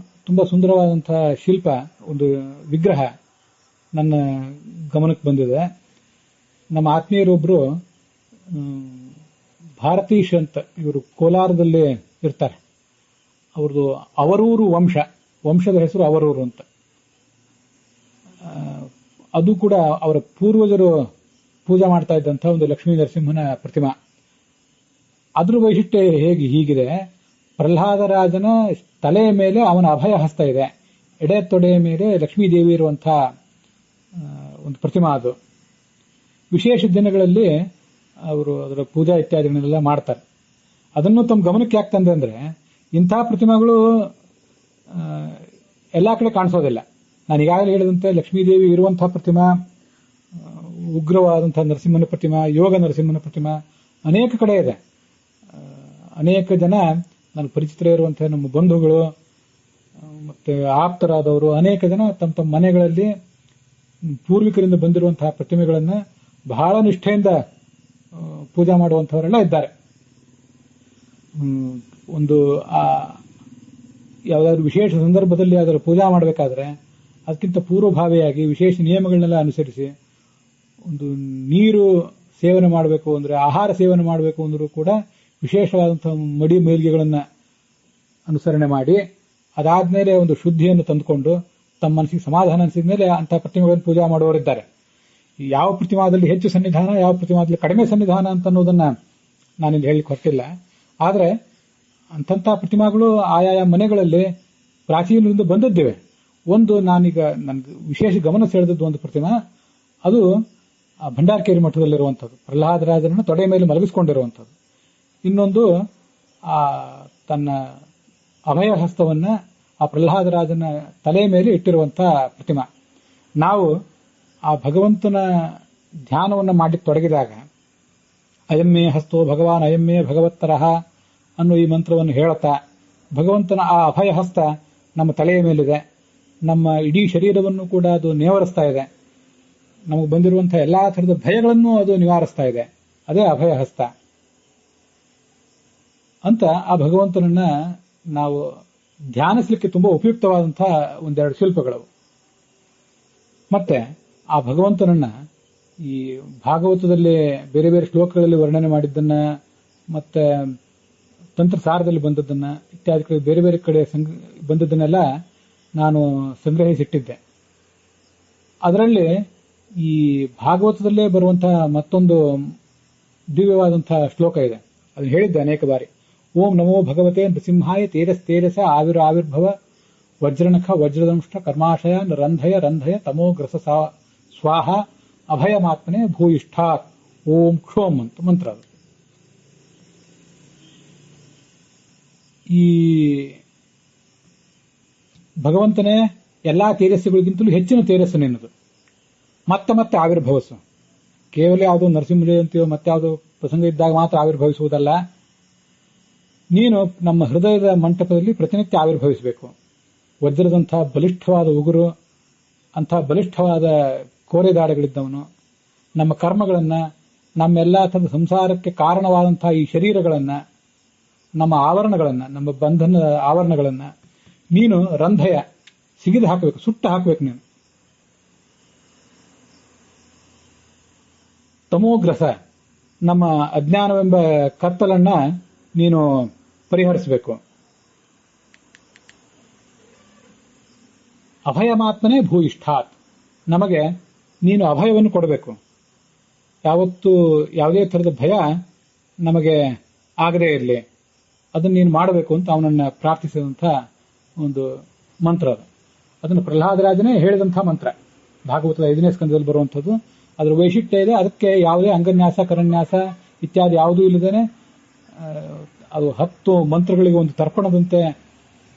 ತುಂಬಾ ಸುಂದರವಾದಂತಹ ಶಿಲ್ಪ, ಒಂದು ವಿಗ್ರಹ ನನ್ನ ಗಮನಕ್ಕೆ ಬಂದಿದೆ. ನಮ್ಮ ಆತ್ಮೀಯರೊಬ್ರು ಭಾರತೀಶ್ ಅಂತ, ಇವರು ಕೋಲಾರದಲ್ಲಿ ಇರ್ತಾರೆ. ಅವ್ರದ್ದು ಅವರೂರು ವಂಶದ ಹೆಸರು ಅವರೂರು ಅಂತ. ಅದು ಕೂಡ ಅವರ ಪೂರ್ವಜರು ಪೂಜೆ ಮಾಡ್ತಾ ಇದ್ದಂಥ ಒಂದು ಲಕ್ಷ್ಮೀ ನರಸಿಂಹನ ಪ್ರತಿಮಾ. ಅದ್ರ ವೈಶಿಷ್ಟ್ಯ ಹೀಗಿದೆ, ಪ್ರಹ್ಲಾದರಾಜನ ತಲೆಯ ಮೇಲೆ ಅವನ ಅಭಯ ಹಸ್ತ ಇದೆ, ಎಡೆ ತೊಡೆಯ ಮೇಲೆ ಲಕ್ಷ್ಮೀ ದೇವಿ ಇರುವಂತಹ ಒಂದು ಪ್ರತಿಮಾ. ಅದು ವಿಶೇಷ ದಿನಗಳಲ್ಲಿ ಅವರು ಅದರ ಪೂಜಾ ಇತ್ಯಾದಿಗಳನ್ನೆಲ್ಲ ಮಾಡ್ತಾರೆ. ಅದನ್ನು ತಮ್ಮ ಗಮನಕ್ಕೆ ಯಾಕೆ ತಂದೆ ಅಂದ್ರೆ, ಇಂಥ ಪ್ರತಿಮೆಗಳು ಎಲ್ಲಾ ಕಡೆ ಕಾಣಿಸೋದಿಲ್ಲ. ನಾನು ಈಗಾಗಲೇ ಹೇಳಿದಂತೆ ಲಕ್ಷ್ಮೀದೇವಿ ಇರುವಂತಹ ಪ್ರತಿಮಾ, ಉಗ್ರವಾದಂತಹ ನರಸಿಂಹನ ಪ್ರತಿಮಾ, ಯೋಗ ನರಸಿಂಹನ ಪ್ರತಿಮಾ ಅನೇಕ ಕಡೆ ಇದೆ. ಅನೇಕ ಜನ ನನ್ನ ಪರಿಚಿತರೇ ಇರುವಂತಹ ನಮ್ಮ ಬಂಧುಗಳು ಮತ್ತೆ ಆಪ್ತರಾದವರು ಅನೇಕ ಜನ ತಮ್ಮ ತಮ್ಮ ಮನೆಗಳಲ್ಲಿ ಪೂರ್ವಿಕರಿಂದ ಬಂದಿರುವಂತಹ ಪ್ರತಿಮೆಗಳನ್ನ ಬಹಳ ನಿಷ್ಠೆಯಿಂದ ಪೂಜಾ ಮಾಡುವಂತಹವರೆಲ್ಲ ಇದ್ದಾರೆ. ಒಂದು ಯಾವುದಾದ್ರು ವಿಶೇಷ ಸಂದರ್ಭದಲ್ಲಿ ಅದರ ಪೂಜಾ ಮಾಡಬೇಕಾದ್ರೆ ಅದಕ್ಕಿಂತ ಪೂರ್ವಭಾವಿಯಾಗಿ ವಿಶೇಷ ನಿಯಮಗಳನ್ನೆಲ್ಲ ಅನುಸರಿಸಿ, ಒಂದು ನೀರು ಸೇವನೆ ಮಾಡಬೇಕು ಅಂದ್ರೆ, ಆಹಾರ ಸೇವನೆ ಮಾಡಬೇಕು ಅಂದ್ರೂ ಕೂಡ ವಿಶೇಷವಾದಂತಹ ಮಡಿ ಮೈಲಿಗೆಗಳನ್ನ ಅನುಸರಣೆ ಮಾಡಿ, ಅದಾದ್ಮೇಲೆ ಒಂದು ಶುದ್ಧಿಯನ್ನು ತಂದುಕೊಂಡು ತಮ್ಮ ಮನಸ್ಸಿಗೆ ಸಮಾಧಾನ ಅನಿಸಿದ ಮೇಲೆ ಅಂತಹ ಪ್ರತಿಮೆಗಳನ್ನು ಪೂಜಾ ಮಾಡುವವರಿದ್ದಾರೆ. ಯಾವ ಪ್ರತಿಮಾದಲ್ಲಿ ಹೆಚ್ಚು ಸನ್ನಿಧಾನ, ಯಾವ ಪ್ರತಿಮಾದಲ್ಲಿ ಕಡಿಮೆ ಸನ್ನಿಧಾನ ಅಂತ ಅನ್ನೋದನ್ನ ನಾನಿಲ್ಲಿ ಹೇಳಲಿಕ್ಕೆ ಹೊರಟಿಲ್ಲ. ಆದರೆ ಅಂಥ ಪ್ರತಿಮಾಗಳು ಆಯಾಯ ಮನೆಗಳಲ್ಲಿ ಪ್ರಾಚೀನರಿಂದ ಬಂದದ್ದಿವೆ. ಒಂದು ನಾನೀಗ ನನ್ಗೆ ವಿಶೇಷ ಗಮನ ಸೆಳೆದದ್ದು ಒಂದು ಪ್ರತಿಮಾ, ಅದು ಭಂಡಾರಕೇರಿ ಮಠದಲ್ಲಿರುವಂಥದ್ದು, ಪ್ರಹ್ಲಾದರಾಜರನ್ನು ತೊಡೆ ಮೇಲೆ ಮಲಗಿಸಿಕೊಂಡಿರುವಂಥದ್ದು. ಇನ್ನೊಂದು ತನ್ನ ಅಭಯ ಹಸ್ತವನ್ನ ಆ ಪ್ರಹ್ಲಾದರಾಜನ ತಲೆ ಮೇಲೆ ಇಟ್ಟಿರುವಂತಹ ಪ್ರತಿಮಾ. ನಾವು ಆ ಭಗವಂತನ ಧ್ಯಾನವನ್ನು ಮಾಡಿ ತೊಡಗಿದಾಗ ಅಯಮ್ಮೇ ಹಸ್ತೋ ಭಗವಾನ್ ಅಯಮ್ಮೇ ಭಗವತ್ತರಹ ಅನ್ನೋ ಈ ಮಂತ್ರವನ್ನು ಹೇಳುತ್ತಾ, ಭಗವಂತನ ಆ ಅಭಯ ಹಸ್ತ ನಮ್ಮ ತಲೆಯ ಮೇಲಿದೆ, ನಮ್ಮ ಇಡೀ ಶರೀರವನ್ನು ಕೂಡ ಅದು ನೇವರಿಸ್ತಾ ಇದೆ, ನಮಗೆ ಬಂದಿರುವಂತಹ ಎಲ್ಲಾ ಥರದ ಭಯಗಳನ್ನು ಅದು ನಿವಾರಿಸ್ತಾ ಇದೆ, ಅದೇ ಅಭಯ ಹಸ್ತ ಅಂತ ಆ ಭಗವಂತನನ್ನ ನಾವು ಧ್ಯಾನಿಸಲಿಕ್ಕೆ ತುಂಬಾ ಉಪಯುಕ್ತವಾದಂತಹ ಒಂದೆರಡು ಶಿಲ್ಪಗಳವು. ಮತ್ತೆ ಆ ಭಗವಂತನನ್ನ ಈ ಭಾಗವತದಲ್ಲಿ ಬೇರೆ ಬೇರೆ ಶ್ಲೋಕಗಳಲ್ಲಿ ವರ್ಣನೆ ಮಾಡಿದ್ದನ್ನ, ಮತ್ತೆ ತಂತ್ರಸಾರದಲ್ಲಿ ಬಂದದ್ದನ್ನ ಇತ್ಯಾದಿ ಬೇರೆ ಬೇರೆ ಕಡೆ ಬಂದದ್ದನ್ನೆಲ್ಲ ನಾನು ಸಂಗ್ರಹಿಸಿಟ್ಟಿದ್ದೆ. ಅದರಲ್ಲಿ ಈ ಭಾಗವತದಲ್ಲೇ ಬರುವಂತಹ ಮತ್ತೊಂದು ದಿವ್ಯವಾದಂತಹ ಶ್ಲೋಕ ಇದೆ, ಅದನ್ನು ಹೇಳಿದ್ದೆ ಅನೇಕ ಬಾರಿ. ಓಂ ನಮೋ ಭಗವತೆ ನೃಸಿಂಹಾಯ ತೇಜಸ್ತೇಜಸ ಆವಿರ್ಭವ ವಜ್ರನಖ ವಜ್ರದಂಷ್ಟ ಕರ್ಮಾಶಯ ರಂಧಯ ರಂಧಯ ತಮೋಗ್ರಸ ಸ್ವಾಹ ಅಭಯಮಾತ್ಮನೆ ಭೂಯಿಷ್ಠಾತ್ ಓಂ ಕ್ಷೋಮ್ ಅಂತ ಮಂತ್ರ. ಅದು ಈ ಭಗವಂತನೇ ಎಲ್ಲಾ ತೇಜಸ್ಸುಗಳಿಗಿಂತಲೂ ಹೆಚ್ಚಿನ ತೇಜಸ್ಸು ನಿನ್ನದು. ಮತ್ತೆ ಮತ್ತೆ ಆವಿರ್ಭವಿಸು. ಕೇವಲ ಯಾವುದೋ ನರಸಿಂಹ ಜಯಂತಿಯೋ ಮತ್ತೆ ಯಾವುದೋ ಪ್ರಸಂಗ ಇದ್ದಾಗ ಮಾತ್ರ ಆವಿರ್ಭವಿಸುವುದಲ್ಲ, ನೀನು ನಮ್ಮ ಹೃದಯದ ಮಂಟಪದಲ್ಲಿ ಪ್ರತಿನಿತ್ಯ ಆವಿರ್ಭವಿಸಬೇಕು. ವಜ್ರದಂತಹ ಬಲಿಷ್ಠವಾದ ಉಗುರು, ಅಂತಹ ಬಲಿಷ್ಠವಾದ ಕೋರೆದಾಡೆಗಳಿದ್ದವನು, ನಮ್ಮ ಕರ್ಮಗಳನ್ನ, ನಮ್ಮೆಲ್ಲಾ ಥರದ ಸಂಸಾರಕ್ಕೆ ಕಾರಣವಾದಂತಹ ಈ ಶರೀರಗಳನ್ನ, ನಮ್ಮ ಆವರಣಗಳನ್ನ, ನಮ್ಮ ಬಂಧನ ಆವರಣಗಳನ್ನ ನೀನು ರಂಧಯ ಸಿಗಿದು ಹಾಕಬೇಕು, ಸುಟ್ಟು ಹಾಕಬೇಕು. ನೀನು ತಮೋಗ್ರಸ, ನಮ್ಮ ಅಜ್ಞಾನವೆಂಬ ಕತ್ತಲನ್ನ ನೀನು ಪರಿಹರಿಸಬೇಕು. ಅಭಯಮಾತ್ಮನೇ ಭೂಯಿಷ್ಠಾತ್, ನಮಗೆ ನೀನು ಅಭಯವನ್ನು ಕೊಡಬೇಕು. ಯಾವತ್ತೂ ಯಾವುದೇ ಥರದ ಭಯ ನಮಗೆ ಆಗದೇ ಇರಲಿ, ಅದನ್ನು ನೀನು ಮಾಡಬೇಕು ಅಂತ ಅವನನ್ನ ಪ್ರಾರ್ಥಿಸಿದಂಥ ಒಂದು ಮಂತ್ರ ಅದು. ಅದನ್ನು ಪ್ರಹ್ಲಾದರಾಜನೇ ಹೇಳಿದಂಥ ಮಂತ್ರ, ಭಾಗವತದ 5ನೇ ಸ್ಕಂದದಲ್ಲಿ ಬರುವಂಥದ್ದು. ಅದರ ವೈಶಿಷ್ಟ್ಯ ಇದೆ, ಅದಕ್ಕೆ ಯಾವುದೇ ಅಂಗನ್ಯಾಸ ಕರನ್ಯಾಸ ಇತ್ಯಾದಿ ಯಾವುದೂ ಇಲ್ಲದೇನೆ ಅದು 10 ಮಂತ್ರಗಳಿಗೆ ಒಂದು ತರ್ಪಣದಂತೆ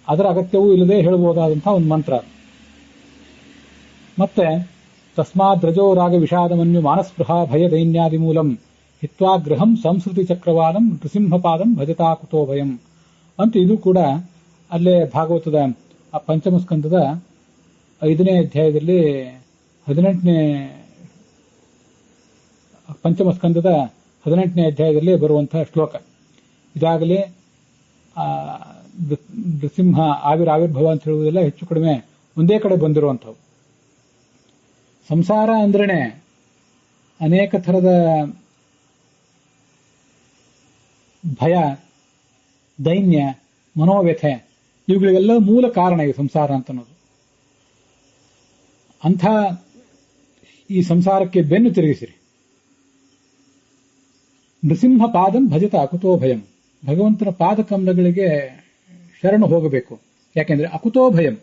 ಅದರ ಅಗತ್ಯವೂ ಇಲ್ಲದೆ ಹೇಳಬಹುದಾದಂತಹ ಒಂದು ಮಂತ್ರ. ಮತ್ತೆ ತಸ್ಮಾತ್ ರಜೋ ರಾಗ ವಿಷಾದಮನ್ಯು ಮಾನಸ್ಪೃಹ ಭಯ ದೈನ್ಯಾದಿ ಮೂಲಂ ಹಿತ್ವಾ ಗೃಹಂ ಸಂಸ್ಕೃತಿ ಚಕ್ರವಾಲಂ ನೃಸಿಂಹಪಾದಂ ಭಜತಾ ಕುತೋ ಭಯಂ ಅಂತ ಇದು ಕೂಡ ಅಲ್ಲೇ ಭಾಗವತದ ಆ ಪಂಚಮ ಸ್ಕಂದದ 5ನೇ ಅಧ್ಯಾಯದಲ್ಲಿ 18ನೇ ಪಂಚಮ ಸ್ಕಂದದ 18ನೇ ಅಧ್ಯಾಯದಲ್ಲಿ ಬರುವಂತಹ ಶ್ಲೋಕ. ಇದಾಗಲೇ ನೃಸಿಂಹ ಆವಿರ್ಭವ ಅಂತ ಹೇಳುವುದೆಲ್ಲ ಹೆಚ್ಚು ಕಡಿಮೆ ಒಂದೇ ಕಡೆ ಬಂದಿರುವಂಥವು. ಸಂಸಾರ ಅಂದ್ರೇನೆ ಅನೇಕ ಥರದ ಭಯ, ದೈನ್ಯ, ಮನೋವ್ಯಥೆ, ಇವುಗಳಿಗೆಲ್ಲ ಮೂಲ ಕಾರಣ ಈ ಸಂಸಾರ ಅಂತ ಅನ್ನೋದು. ಅಂಥ ಈ ಸಂಸಾರಕ್ಕೆ ಬೆನ್ನು ತಿರುಗಿಸಿರಿ, ನೃಸಿಂಹ ಪಾದಂ ಭಜತ ಅಕುತೋ ಭಯಂ. ಭಗವಂತನ ಪಾದ ಕಮಲಗಳಿಗೆ ಶರಣು ಹೋಗಬೇಕು. ಯಾಕೆಂದ್ರೆ ಅಕುತೋ ಭಯಂ,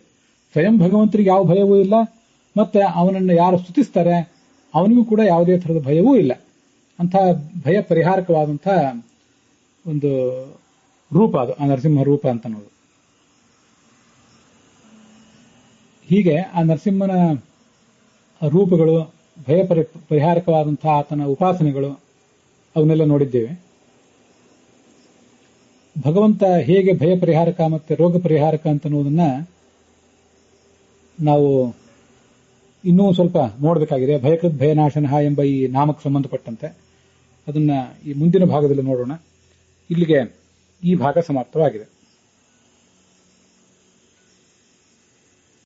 ಸ್ವಯಂ ಭಗವಂತರಿಗೆ ಯಾವ ಭಯವೂ ಇಲ್ಲ, ಮತ್ತೆ ಅವನನ್ನು ಯಾರು ಸ್ತುತಿಸ್ತಾರೆ ಅವನಿಗೂ ಕೂಡ ಯಾವುದೇ ಥರದ ಭಯವೂ ಇಲ್ಲ. ಅಂಥ ಭಯ ಪರಿಹಾರಕವಾದಂಥ ಒಂದು ರೂಪ ಅದು, ಆ ನರಸಿಂಹ ರೂಪ ಅಂತ ಅನ್ನೋದು. ಹೀಗೆ ಆ ನರಸಿಂಹನ ರೂಪಗಳು, ಭಯ ಪರಿಹಾರಕವಾದಂತಹ ಆತನ ಉಪಾಸನೆಗಳು ಅವನ್ನೆಲ್ಲ ನೋಡಿದ್ದೇವೆ. ಭಗವಂತ ಹೇಗೆ ಭಯ ಪರಿಹಾರಕ ಮತ್ತೆ ರೋಗ ಪರಿಹಾರಕ ಅಂತ ಅನ್ನೋದನ್ನ ನಾವು ಇನ್ನೂ ಸ್ವಲ್ಪ ನೋಡಬೇಕಾಗಿದೆ. ಭಯಕೃತ್ ಭಯನಾಶನಃ ಎಂಬ ಈ ನಾಮಕ್ಕೆ ಸಂಬಂಧಪಟ್ಟಂತೆ ಅದನ್ನ ಈ ಮುಂದಿನ ಭಾಗದಲ್ಲಿ ನೋಡೋಣ. ಇಲ್ಲಿಗೆ ಈ ಭಾಗ ಸಮಾಪ್ತವಾಗಿದೆ.